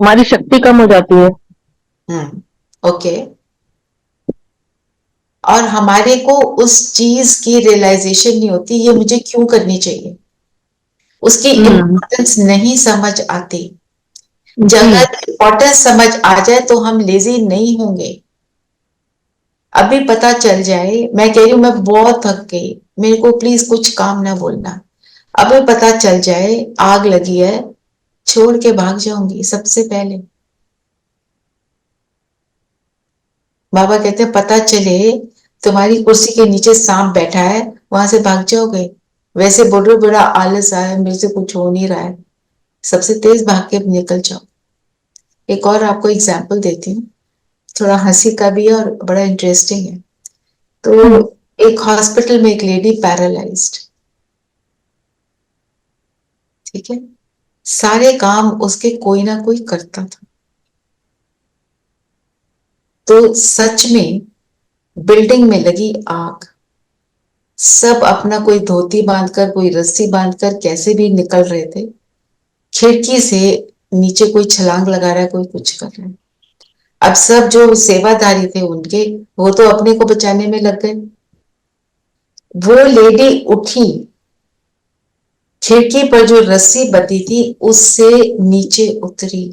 हमारी शक्ति कम हो जाती है। ओके। और हमारे को उस चीज की रियलाइजेशन नहीं होती, ये मुझे क्यों करनी चाहिए, उसकी इम्पोर्टेंस नहीं समझ आती। जब जी। इम्पोर्टेंस समझ आ जाए तो हम लेजी नहीं होंगे। अभी पता चल जाए, मैं कह रही हूं मैं बहुत थक गई, मेरे को प्लीज कुछ काम ना बोलना। अभी पता चल जाए आग लगी है, छोड़ के भाग जाऊंगी सबसे पहले। बाबा कहते हैं पता चले तुम्हारी कुर्सी के नीचे सांप बैठा है, वहां से भाग जाओगे। वैसे बोलो बड़ा आलस आया, मेरे से कुछ हो नहीं रहा है, सबसे तेज भाग के निकल जाओ। एक और आपको एग्जाम्पल देती हूँ, थोड़ा हंसी का भी है और बड़ा इंटरेस्टिंग है। तो एक हॉस्पिटल में एक लेडी पैरालाइज्ड, ठीक है, सारे काम उसके कोई ना कोई करता था। तो सच में बिल्डिंग में लगी आग, सब अपना कोई धोती बांधकर कोई रस्सी बांधकर कैसे भी निकल रहे थे। खिड़की से नीचे कोई छलांग लगा रहा है, कोई कुछ कर रहा है। अब सब जो सेवादारी थे उनके, वो तो अपने को बचाने में लग गए। वो लेडी उठी, खिड़की पर जो रस्सी बंधी थी उससे नीचे उतरी।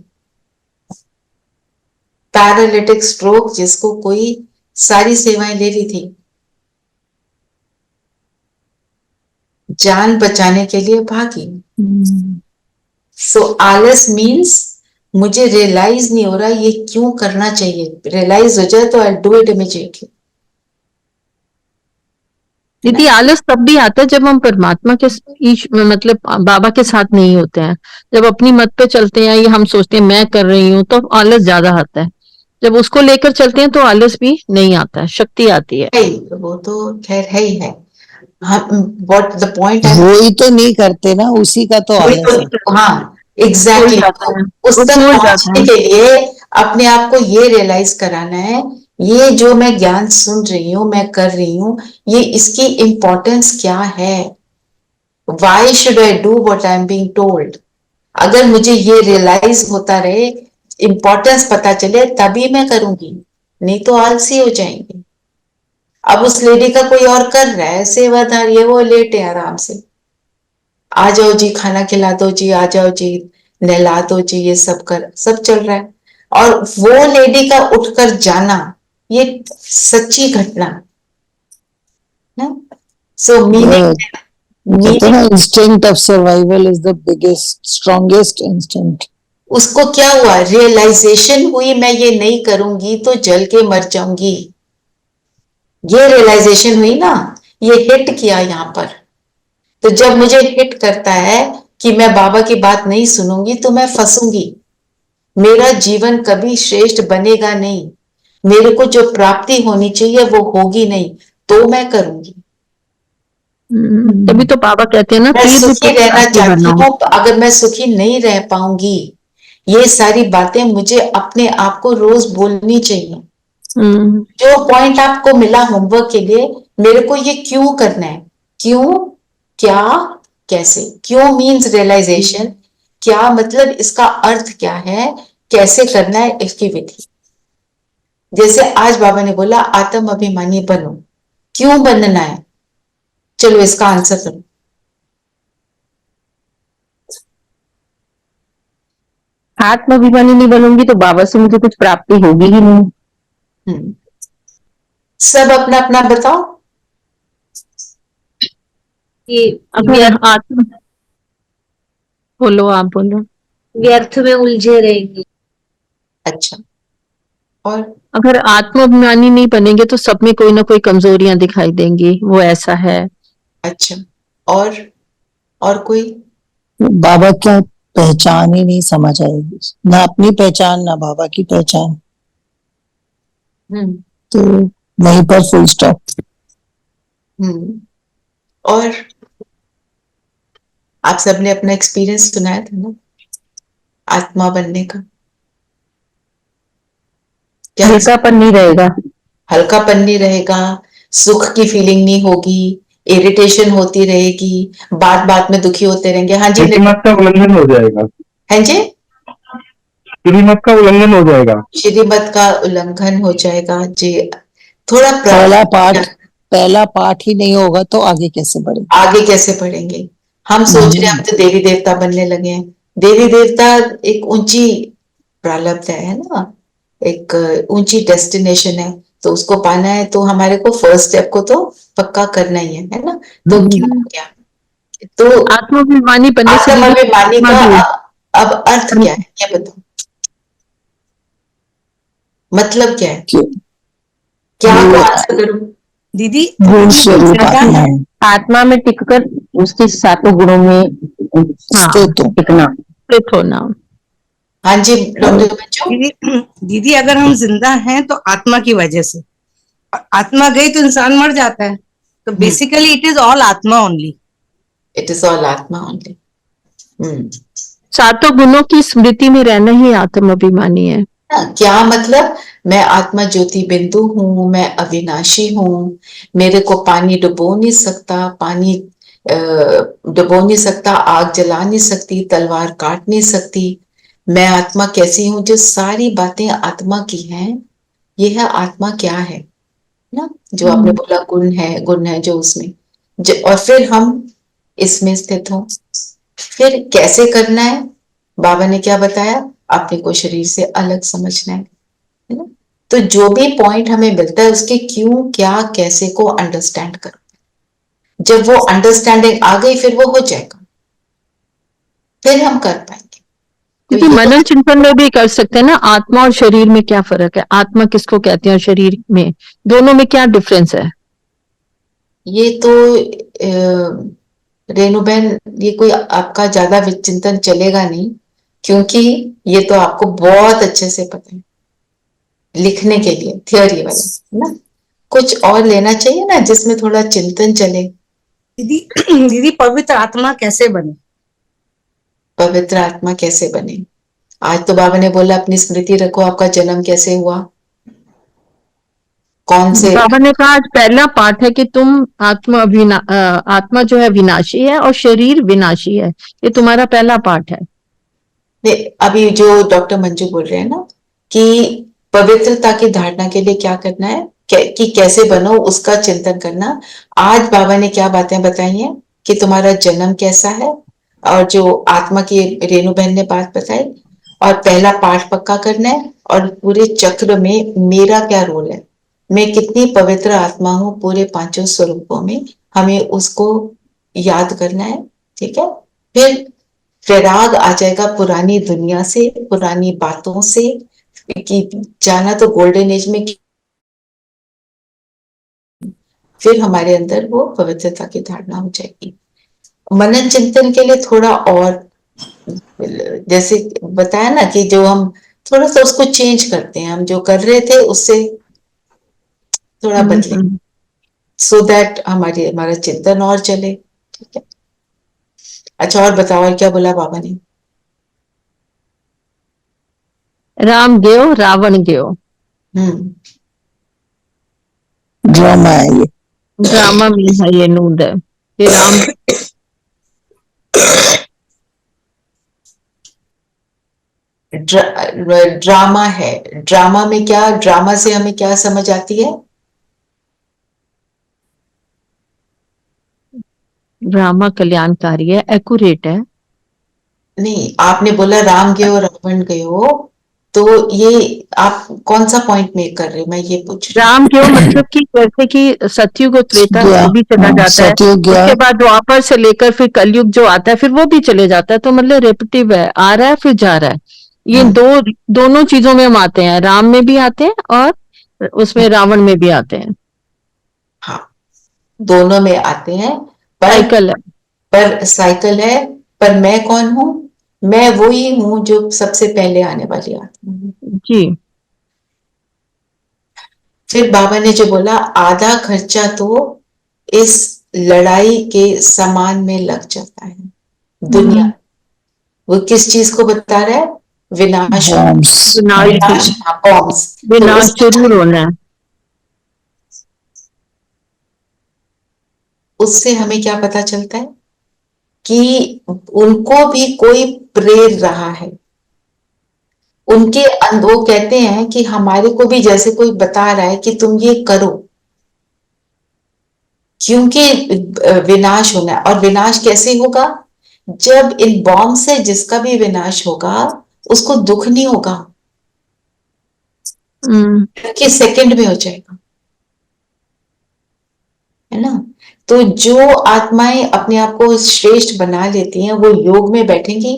पैरालिटिक स्ट्रोक जिसको कोई सारी सेवाएं ले ली थी, जान बचाने के लिए भागी। सो आलस मीन्स मुझे रियलाइज नहीं हो रहा ये क्यों करना चाहिए। रियलाइज हो जाए तो आई डू इट इमीडिएटली। दीदी आलस तब भी आता है जब हम परमात्मा के मतलब बाबा के साथ नहीं होते हैं। जब अपनी मत पे चलते हैं, ये हम सोचते हैं मैं कर रही हूँ, तो आलस ज्यादा आता है। जब उसको लेकर चलते हैं तो आलस भी नहीं आता है, शक्ति आती है। वो तो खैर है ही है। व्हाट द पॉइंट वो ही तो नहीं करते ना, उसी का तो आलस है। हाँ एग्जैक्टली, उस तक पहुंचने के लिए अपने आप को ये रियलाइज कराना है, ये जो मैं ज्ञान सुन रही हूँ, मैं कर रही हूँ, ये इसकी इम्पोर्टेंस क्या है। Why should I do what I am being told. अगर मुझे ये रियलाइज होता रहे, इम्पोर्टेंस पता चले, तभी मैं करूंगी, नहीं तो आलसी हो जाएंगे। अब उस लेडी का कोई और कर रहा है, सेवादारी है, वो लेटे आराम से, आ जाओ जी खाना खिला दो जी, आ जाओ जी नहला दो जी, ये सब सब चल रहा है। और वो लेडी का उठकर जाना, ये सच्ची घटना है। सो कहते हैं ना, instinct of survival is the biggest strongest instinct. उसको क्या हुआ, रियलाइजेशन हुई मैं ये नहीं करूंगी तो जल के मर जाऊंगी। ये रियलाइजेशन हुई ना, ये हिट किया यहां पर। तो जब मुझे हिट करता है कि मैं बाबा की बात नहीं सुनूंगी तो मैं फंसूंगी, मेरा जीवन कभी श्रेष्ठ बनेगा नहीं, मेरे को जो प्राप्ति होनी चाहिए वो होगी नहीं, तो मैं करूंगी। तभी तो बाबा कहते हैं ना, मैं सुखी रहना चाहती हूँ, अगर मैं सुखी नहीं रह पाऊंगी, ये सारी बातें मुझे अपने आप को रोज बोलनी चाहिए। जो पॉइंट आपको मिला होमवर्क के लिए, मेरे को ये क्यों करना है, क्यों, क्या, कैसे। क्यों मीन्स रियलाइजेशन, क्या मतलब इसका अर्थ क्या है, कैसे करना है, इसकी विधि। जैसे आज बाबा ने बोला आत्म अभिमानी बनो, क्यों बनना है, चलो इसका आंसर करो। आत्माभिमानी नहीं बनूंगी तो बाबा से मुझे कुछ प्राप्ति होगी ही नहीं। सब अपना अपना बताओ। कि अगर आत्मा, बोलो आप बोलो। व्यर्थ में उलझे रहेंगे। अच्छा, और अगर आत्माभिमानी नहीं बनेंगे तो सब में कोई ना कोई कमजोरियां दिखाई देंगी, वो ऐसा है। अच्छा, और कोई? बाबा क्या पहचान ही नहीं समझ आएगी, ना अपनी पहचान ना बाबा की पहचान, हम्म तो वहीं पर फुल स्टॉप। और आप सबने अपना एक्सपीरियंस सुनाया था ना आत्मा बनने का, क्या हल्कापन नहीं रहेगा। हल्कापन नहीं रहेगा, सुख की फीलिंग नहीं होगी, इरिटेशन होती रहेगी, बात बात में दुखी होते रहेंगे। हाँ जी, श्रीमत का उल्लंघन हो जाएगा। हाँ जी, श्रीमत का उल्लंघन हो जाएगा। श्रीमत का उल्लंघन हो जाएगा जी। थोड़ा पहला पाठ ही नहीं होगा तो आगे कैसे बढ़े? आगे कैसे बढ़ेंगे? हम सोच रहे हैं हम तो देवी देवता बनने लगे हैं। देवी देवता एक ऊंची प्रारब्ध है ना, एक ऊंची डेस्टिनेशन है, तो उसको पाना है तो हमारे को फर्स्ट स्टेप को तो पक्का करना ही है ना। तो क्यों क्या, तो आत्माभिमानी बनने से दीदी आत्माभिमानी आत्मा का भी अब अर्थ क्या है ये बताओ, मतलब क्या है, क्या को आंसर करूं? दीदी गुण स्वरूप आत्मा है, आत्मा में टिककर उसके सातों गुणों में स्थित हो। टिकना। स्थित होना। हाँ जी, डॉक्टर बच्चों। दीदी अगर हम जिंदा हैं तो आत्मा की वजह से, और आत्मा गई तो इंसान मर जाता है, तो बेसिकली इट इज ऑल आत्मा ओनली। इट इज ऑल आत्मा ओनली। सातों गुणों की स्मृति में रहना ही आत्माभिमानी है। क्या मतलब? मैं आत्मा ज्योति बिंदु हूँ, मैं अविनाशी हूँ, मेरे को पानी डुबो नहीं सकता, पानी डुबो नहीं सकता, आग जला नहीं सकती, तलवार काट नहीं सकती। मैं आत्मा कैसी हूँ? जो सारी बातें आत्मा की हैं, ये है आत्मा क्या है ना, जो आपने बोला गुण है जो उसमें और फिर हम इसमें स्थित हो। फिर कैसे करना है? बाबा ने क्या बताया? अपने को शरीर से अलग समझना है ना। तो जो भी पॉइंट हमें मिलता है उसके क्यों क्या कैसे को अंडरस्टैंड करो। जब वो अंडरस्टैंडिंग आ गई फिर वो हो जाएगा, फिर हम कर पाएंगे। क्योंकि मनन चिंतन में भी कर सकते हैं ना, आत्मा और शरीर में क्या फर्क है, आत्मा किसको कहते हैं और शरीर में, दोनों में क्या डिफरेंस है? ये तो रेणुबेन, ये कोई आपका ज्यादा विचिंतन चलेगा नहीं, क्योंकि ये तो आपको बहुत अच्छे से पता है लिखने के लिए थियोरी वाला है ना। कुछ और लेना चाहिए ना जिसमें थोड़ा चिंतन चले। दीदी पवित्र आत्मा कैसे बने? पवित्र आत्मा कैसे बने? आज तो बाबा ने बोला अपनी स्मृति रखो, आपका जन्म कैसे हुआ, कौन से बाबा ने कहा आज पहला पाठ है कि तुम आत्मा जो है विनाशी है और शरीर विनाशी है, ये तुम्हारा पहला पाठ है। अभी जो डॉक्टर मंजू बोल रहे हैं ना कि पवित्रता की धारणा के लिए क्या करना है, कि कैसे बनो उसका चिंतन करना। आज बाबा ने क्या बातें बताई हैं कि तुम्हारा जन्म कैसा है, और जो आत्मा की रेणु बहन ने बात बताई, और पहला पाठ पक्का करना है, और पूरे चक्र में मेरा क्या रोल है, मैं कितनी पवित्र आत्मा हूं पूरे पांचों स्वरूपों में, हमें उसको याद करना है। ठीक है, फिर फिराग आ जाएगा पुरानी दुनिया से, पुरानी बातों से, कि जाना तो गोल्डन एज में, फिर हमारे अंदर वो पवित्रता की धारणा हो जाएगी। मनन चिंतन के लिए थोड़ा और, जैसे बताया ना कि जो हम थोड़ा सा उसको चेंज करते हैं, हम जो कर रहे थे उससे थोड़ा बदले, सो दैट हमारा चिंतन और चले। ठीक है, अच्छा और बताओ, और क्या बोला बाबा ने? राम गयो रावण गयो। ड्रामा है ये, ड्रामा में है ये नूड है कि राम ड्रामा है। ड्रामा में क्या, ड्रामा से हमें क्या समझ आती है? ड्रामा कल्याणकारी है, एक्यूरेट है। नहीं, आपने बोला राम गयो रावण गयो, तो ये आप कौन सा पॉइंट मेक कर रहे हो, मैं ये पूछ रही हूँ। राम क्यों मतलब कि जैसे कि सतयुग और त्रेता गया, भी चला हाँ, जाता है, सतयुग गया। उसके बाद द्वापर से लेकर फिर कलयुग जो आता है फिर वो भी चले जाता है, तो मतलब रेपिटिव है, आ रहा है फिर जा रहा है। ये दोनों चीजों में हम आते हैं, राम में भी आते हैं और उसमें रावण में भी आते हैं। हाँ, दोनों में आते हैं, साइकिल है। पर साइकिल है। पर मैं कौन हूँ? मैं वही हूँ जो सबसे पहले आने वाली आत्मा हूँ। जी। फिर बाबा ने जो बोला, आधा खर्चा तो इस लड़ाई के सामान में लग जाता है दुनिया। वो किस चीज को बता रहा है? विनाश। बॉम्ब्स। विनाश, बॉम्ब्स। तो विनाश उस जरूर होना है। उससे हमें क्या पता चलता है कि उनको भी कोई प्रेर रहा है। उनके वो कहते हैं कि हमारे को भी जैसे कोई बता रहा है कि तुम ये करो, क्योंकि विनाश होना है। और विनाश कैसे होगा? जब इन बॉम्ब से जिसका भी विनाश होगा उसको दुख नहीं होगा, क्योंकि सेकंड में हो जाएगा, है ना। तो जो आत्माएं अपने आप को श्रेष्ठ बना लेती हैं वो योग में बैठेंगी,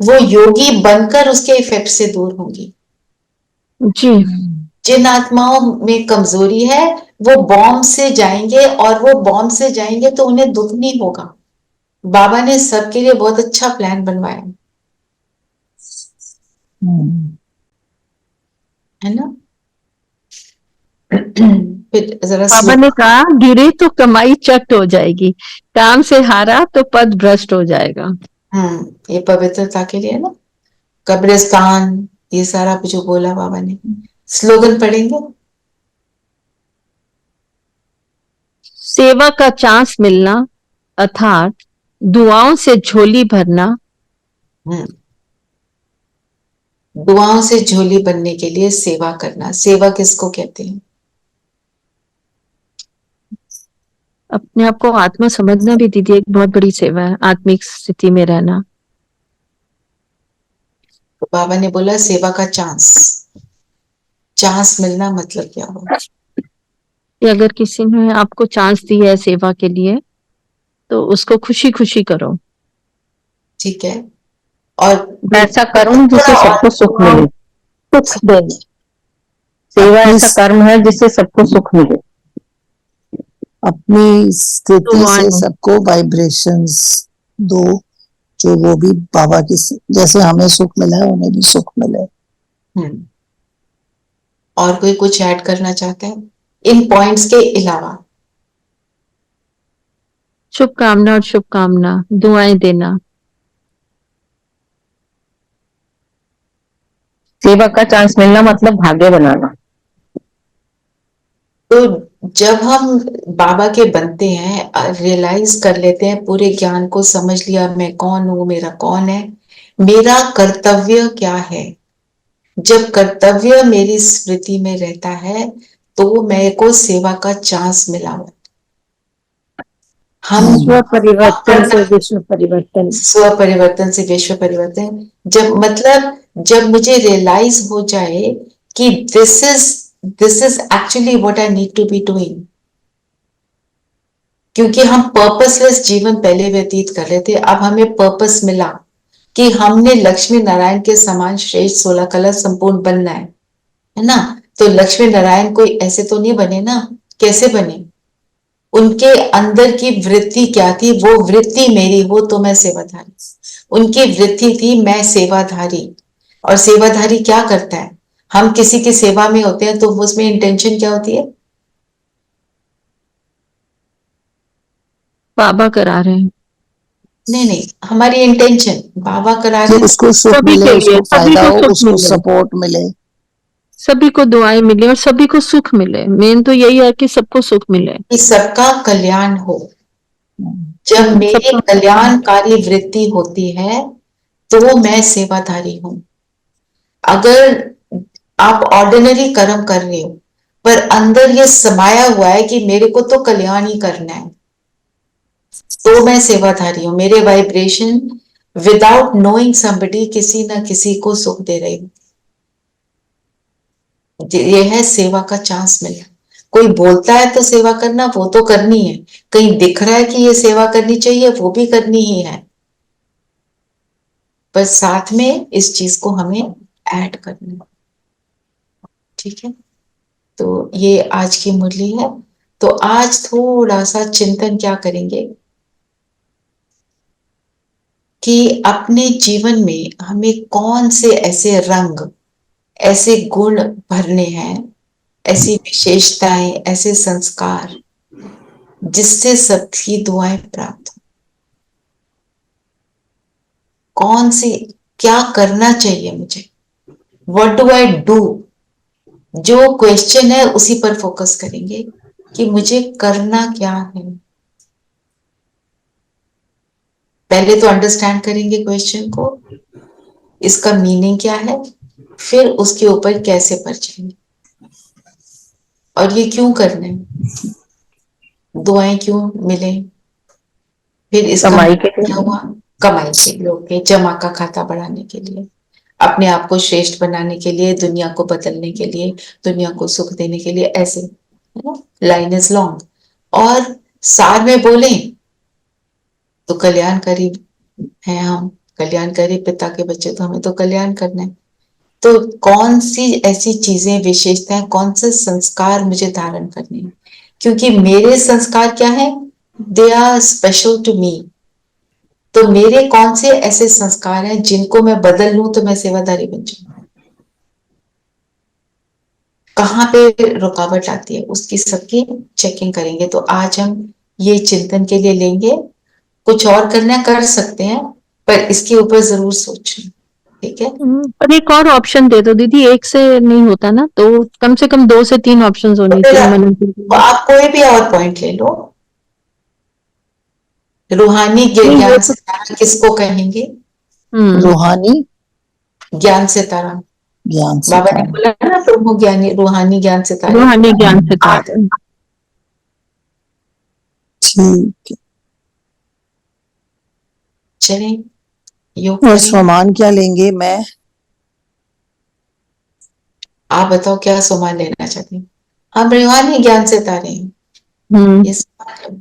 वो योगी बनकर उसके इफेक्ट से दूर होंगी। जी। जिन आत्माओं में कमजोरी है वो बॉम्ब से जाएंगे, और वो बॉम्ब से जाएंगे तो उन्हें दुख नहीं होगा। बाबा ने सबके लिए बहुत अच्छा प्लान बनवाया, है ना। फिर जरा बाबा ने कहा गिरे तो कमाई चट हो जाएगी, काम से हारा तो पद भ्रष्ट हो जाएगा। ये पवित्रता के लिए ना, कब्रिस्तान, ये सारा जो बोला बाबा ने। स्लोगन पढ़ेंगे? सेवा का चांस मिलना अर्थात दुआओं से झोली भरना। दुआओं से झोली बनने के लिए सेवा करना। सेवा किसको कहते हैं? अपने आप को आत्मा समझना भी दीदी एक बहुत बड़ी सेवा है, आत्मिक स्थिति में रहना। तो बाबा ने बोला सेवा का चांस। चांस मिलना मतलब क्या होगा? कि अगर किसी ने आपको चांस दी है सेवा के लिए तो उसको खुशी खुशी करो। ठीक है। और ऐसा कर्म जिससे सबको सुख मिले, सुख दे। सेवा ऐसा कर्म है जिससे सबको सुख मिले। अपनी स्थिति से सबको वाइब्रेशंस दो, जो वो भी बाबा की जैसे हमें सुख मिला है उन्हें भी सुख मिले। और कोई कुछ ऐड करना चाहते हैं इन पॉइंट्स के अलावा? शुभकामना और शुभकामना दुआएं देना। सेवा का चांस मिलना मतलब भाग्य बनाना। तो जब हम बाबा के बनते हैं, रियलाइज कर लेते हैं, पूरे ज्ञान को समझ लिया, मैं कौन हूं, मेरा कौन है, मेरा कर्तव्य क्या है। जब कर्तव्य मेरी स्मृति में रहता है तो मेरे को सेवा का चांस मिला हुआ। हम स्व परिवर्तन से विश्व परिवर्तन। स्व परिवर्तन से विश्व परिवर्तन। जब मतलब जब मुझे रियलाइज हो जाए कि this is actually what I need to be doing, क्योंकि हम पर्पसलेस जीवन पहले व्यतीत कर रहे थे, अब हमें पर्पस मिला कि हमने लक्ष्मी नारायण के समान श्रेष्ठ 16 कला संपूर्ण बनना है ना। तो लक्ष्मी नारायण कोई ऐसे तो नहीं बने ना, कैसे बने? उनके अंदर की वृत्ति क्या थी? वो वृत्ति मेरी हो तो मैं सेवाधारी। उनकी वृत्ति थी मैं सेवाधारी। और सेवाधारी क्या करता है? हम किसी की सेवा में होते हैं तो उसमें इंटेंशन क्या होती है? बाबा करा रहे हैं। नहीं, हमारी इंटेंशन बाबा करा रहे हैं, उसको सुख मिले, उसको फायदा हो, उसको सपोर्ट मिले, सभी को दुआएं मिले और सभी को सुख मिले। मेन तो यही है कि सबको सुख मिले, कि सबका कल्याण हो। जब मेरी कल्याणकारी वृत्ति होती है तो मैं सेवाधारी हूं। अगर आप ऑर्डिनरी कर्म कर रहे हो पर अंदर ये समाया हुआ है कि मेरे को तो कल्याण ही करना है, तो मैं सेवाधारी हूं। मेरे वाइब्रेशन विदाउट नोइंग समबडी किसी ना किसी को सुख दे रही हूं। ये है सेवा का चांस मिलना। कोई बोलता है तो सेवा करना, वो तो करनी है। कहीं दिख रहा है कि ये सेवा करनी चाहिए, वो भी करनी ही है, पर साथ में इस चीज को हमें ऐड करना है। ठीक है, तो ये आज की मुरली है। तो आज थोड़ा सा चिंतन क्या करेंगे कि अपने जीवन में हमें कौन से ऐसे रंग, ऐसे गुण भरने हैं, ऐसी विशेषताएं, ऐसे संस्कार जिससे सबकी दुआएं प्राप्त हो। कौन सी, क्या करना चाहिए मुझे, व्हाट डू आई डू। जो क्वेश्चन है उसी पर फोकस करेंगे कि मुझे करना क्या है। पहले तो अंडरस्टैंड करेंगे क्वेश्चन को, इसका मीनिंग क्या है, फिर उसके ऊपर कैसे पहुंचेंगे और ये क्यों करना है, दुआएं क्यों मिले, फिर इसका कमाई के क्या लिए। हुआ, कमाई के लिए, ओके, जमा का खाता बढ़ाने के लिए, अपने आप को श्रेष्ठ बनाने के लिए, दुनिया को बदलने के लिए, दुनिया को सुख देने के लिए, ऐसे लाइन इज लॉन्ग। और सार में बोले तो कल्याणकारी हैं हम, कल्याणकारी पिता के बच्चे, तो हमें तो कल्याण करना है। तो कौन सी ऐसी चीजें, विशेषताएं, कौन से संस्कार मुझे धारण करने हैं, क्योंकि मेरे संस्कार क्या है, they are special to me. तो मेरे कौन से ऐसे संस्कार हैं जिनको मैं बदल लूं तो मैं सेवादारी बन जाऊं। कहाँ पे रुकावट आती है उसकी सबकी चेकिंग करेंगे। तो आज हम ये चिंतन के लिए लेंगे। कुछ और करना कर सकते हैं, पर इसके ऊपर जरूर सोचना, ठीक है। पर एक और ऑप्शन दे दो दीदी, एक से नहीं होता ना, तो कम से कम 2 से 3 ऑप्शंस होने फिर चाहिए आप मन के लिए। आप कोई भी और पॉइंट ले लो। रूहानी नहीं वो ज्ञान तो सितारा किसको कहेंगे, रूहानी ज्ञान सितारा। ज्ञान बाबा ने सितारा। बोला ना, प्रभु ज्ञानी रूहानी ज्ञान सितारे। रूहानी ज्ञान से आज ठीक है। चलें, योग और करें। स्वमान क्या लेंगे? मैं आप बताओ क्या सामान लेना चाहते हैं। हम रूहानी ज्ञान सितारे हैं, ये सवाल है।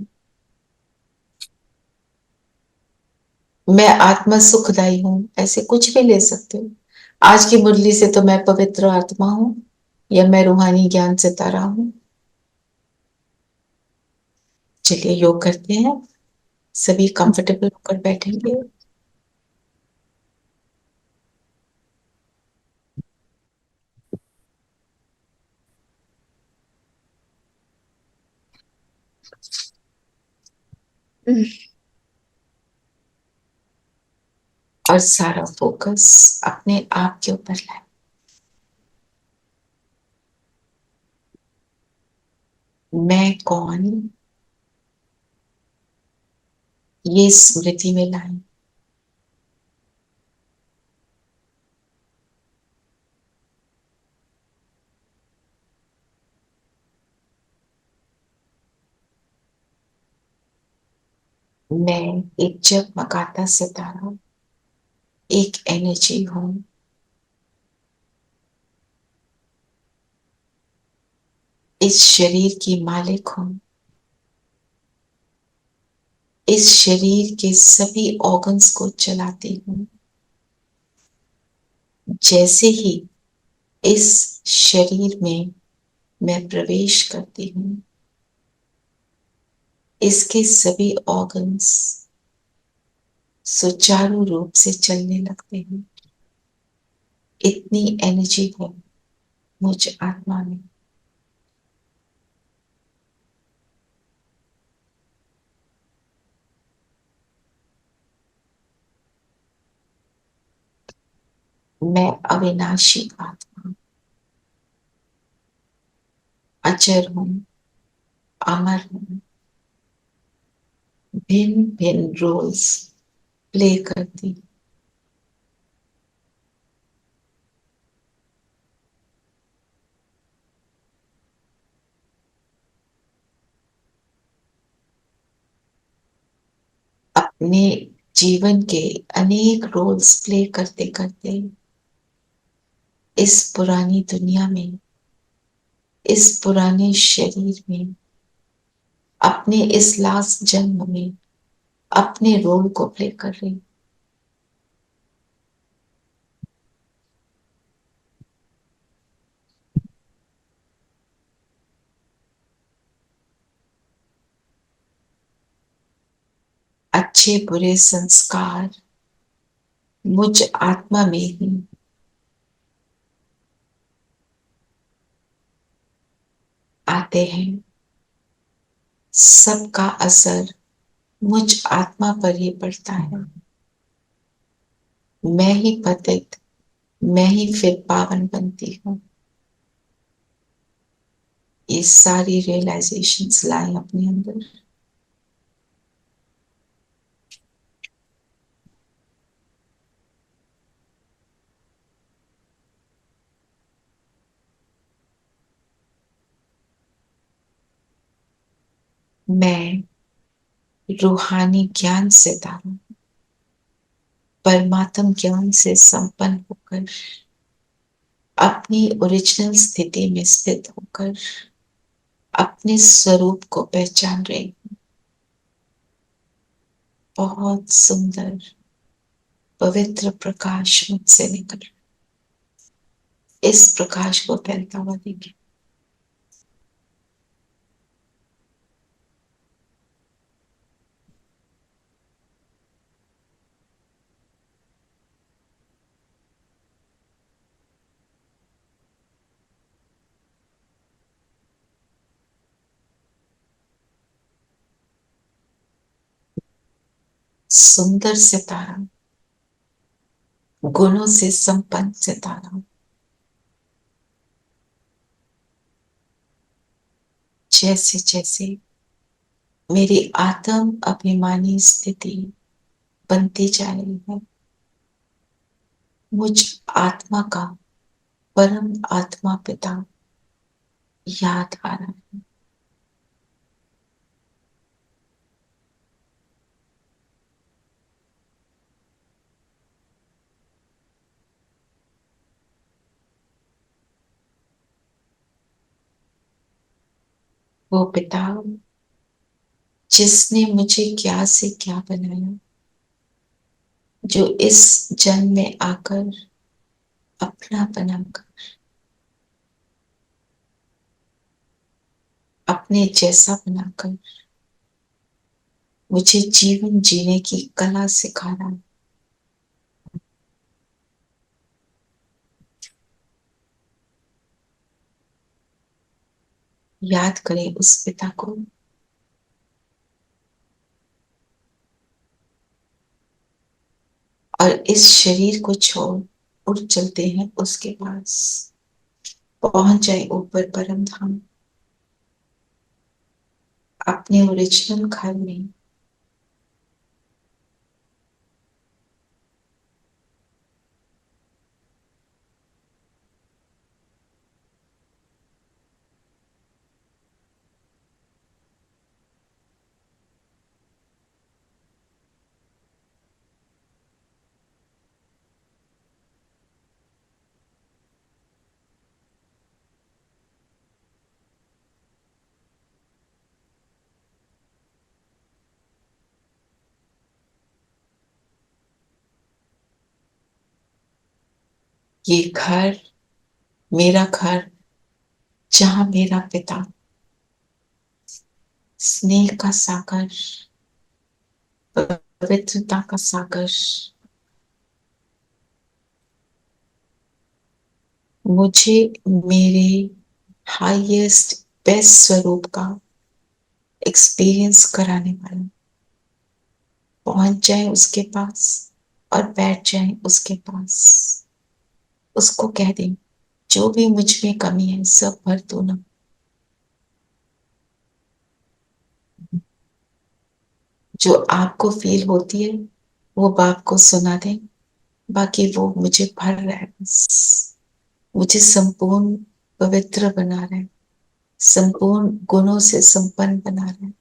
मैं आत्मा सुखदाई हूं, ऐसे कुछ भी ले सकते हो। आज की मुरली से तो मैं पवित्र आत्मा हूं, या मैं रूहानी ज्ञान सितारा हूं। चलिए योग करते हैं। सभी कंफर्टेबल होकर बैठेंगे। और सारा फोकस अपने आप के ऊपर लाए। मैं कौन, ये स्मृति में लाए। मैं एक जगमगाता सितारा, एक एनर्जी हूं। इस शरीर की मालिक हूं। इस शरीर के सभी ऑर्गन्स को चलाती हूं। जैसे ही इस शरीर में मैं प्रवेश करती हूं, इसके सभी ऑर्गन्स सुचारू रूप से चलने लगते हैं। इतनी एनर्जी है मुझ आत्मा में। मैं अविनाशी आत्मा, अजर हूं, अमर हूं। भिन्न भिन्न रोल्स प्ले करती हूं। अपने जीवन के अनेक रोल्स प्ले करते करते इस पुरानी दुनिया में इस पुराने शरीर में, अपने इस लास्ट जन्म में अपने रोल को प्ले कर रही हूँ। अच्छे बुरे संस्कार मुझ आत्मा में ही आते हैं। सबका असर मुझ आत्मा पर ही पड़ता है। मैं ही पतित, मैं ही फिर पावन बनती हूँ। ये सारी रियलाइजेशंस लाए अपने अंदर। मैं रूहानी ज्ञान से तारू, परमात्म ज्ञान से संपन्न होकर, अपनी ओरिजिनल स्थिति में स्थित होकर अपने स्वरूप को पहचान रही हूँ। बहुत सुंदर पवित्र प्रकाश मुझसे निकल रहा है। इस प्रकाश को फैलता हुआ देखिए। सुंदर सितारा, गुणों से संपन्न सितारा, जैसे जैसे मेरी आत्म अभिमानी स्थिति बनती जा रही है, मुझ आत्मा का परम आत्मा पिता याद आ रहा है। वो पिता जिसने मुझे क्या से क्या बनाया, जो इस जन्म में आकर अपना बनाकर अपने जैसा बनाकर मुझे जीवन जीने की कला सिखा रहा है। याद करें उस पिता को। और इस शरीर को छोड़ उड़ चलते हैं उसके पास, पहुंच जाए ऊपर परम धाम, अपने ओरिजिनल घर में। ये घर मेरा घर, जहां मेरा पिता स्नेह का सागर, पवित्रता का सागर मुझे मेरे हाईएस्ट बेस्ट स्वरूप का एक्सपीरियंस कराने वाला, पहुंच जाए उसके पास और बैठ जाए उसके पास। उसको कह दें जो भी मुझ में कमी है सब भर दो ना। जो आपको फील होती है वो बाप को सुना दें, बाकी वो मुझे भर रहा है, बस मुझे संपूर्ण पवित्र बना रहा है, संपूर्ण गुणों से संपन्न बना रहा है।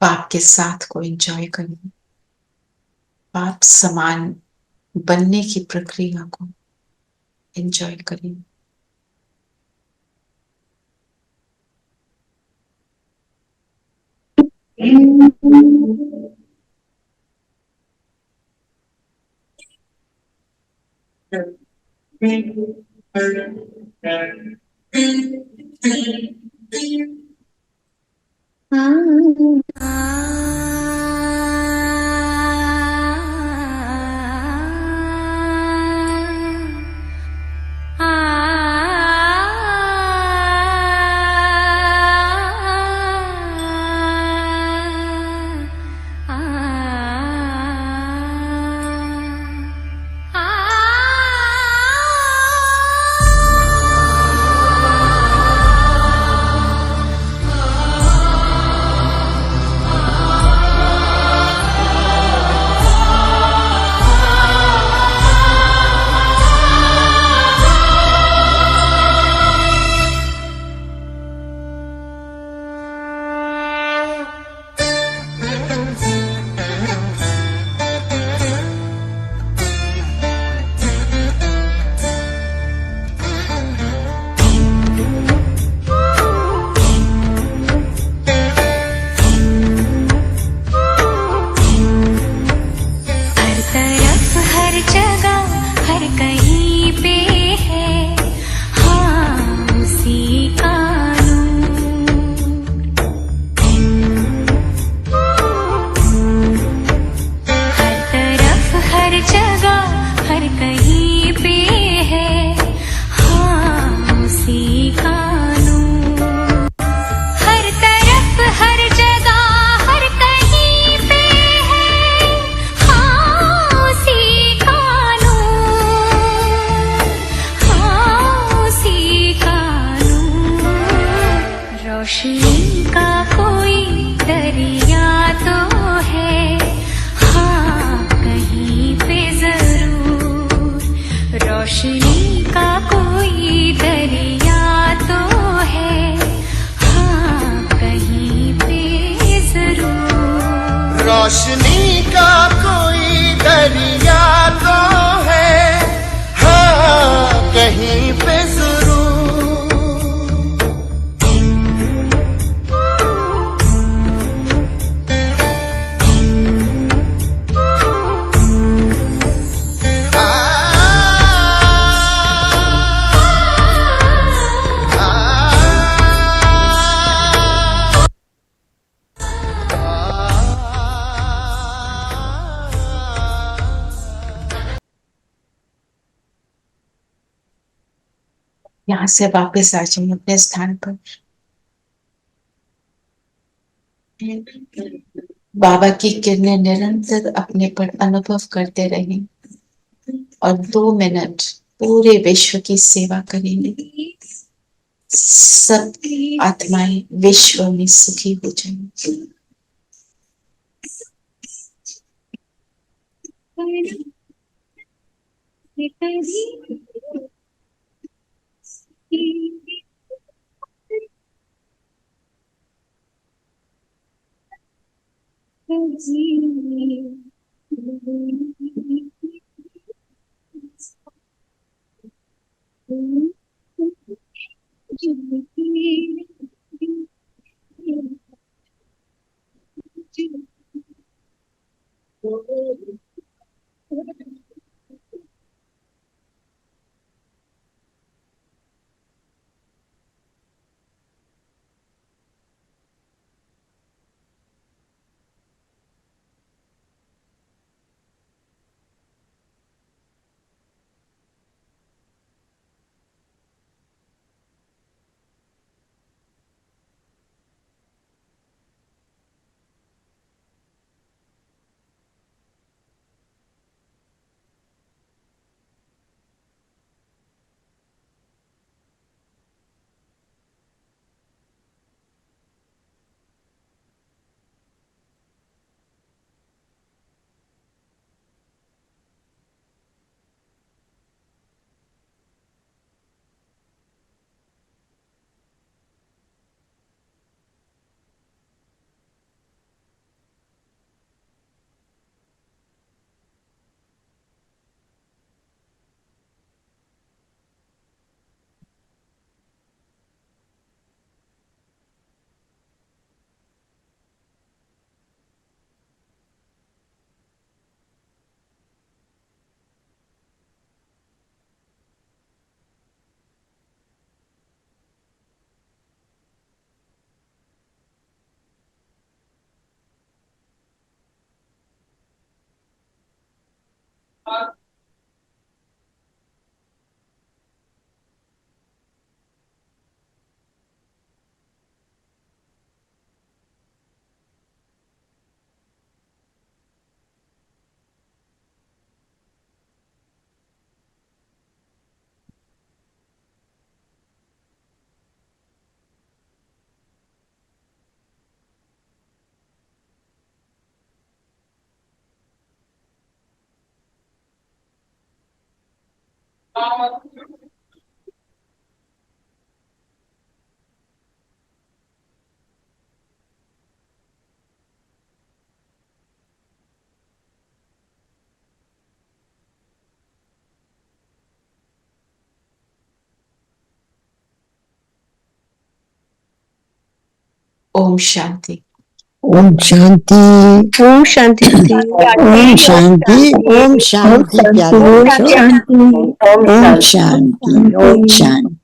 बाप के साथ को एंजॉय करिए, बाप समान बनने की प्रक्रिया को एंजॉय करिए। हर तरफ हर जगह हर कहीं पे है हाँ उसी का हर तरफ हर जगह हर कहीं पे है हाँ उसी का हर तरफ हर जगह हर कहीं पे है हाँ उसी का हाँ उसी का रोशनी का कोई दरिया तो है हाँ कहीं पे जरूर रोशनी का कोई दरिया तो है हाँ कहीं पे जरूर रोशनी का कोई दरिया तो है हाँ कहीं पे जरूर। यहाँ से वापस आ जाइए अपने स्थान पर। बाबा की किरणें निरंतर अपने पर अनुभव करते रहें और 2 मिनट पूरे विश्व की सेवा करेंगे। सब आत्माएं विश्व में सुखी हो जाएंगी। ओम शांति। ओम शांति। ओम शांति दीदी। ओम शांति। ओम शांति। प्यारे बच्चों, ओम शांति। ओम शांति।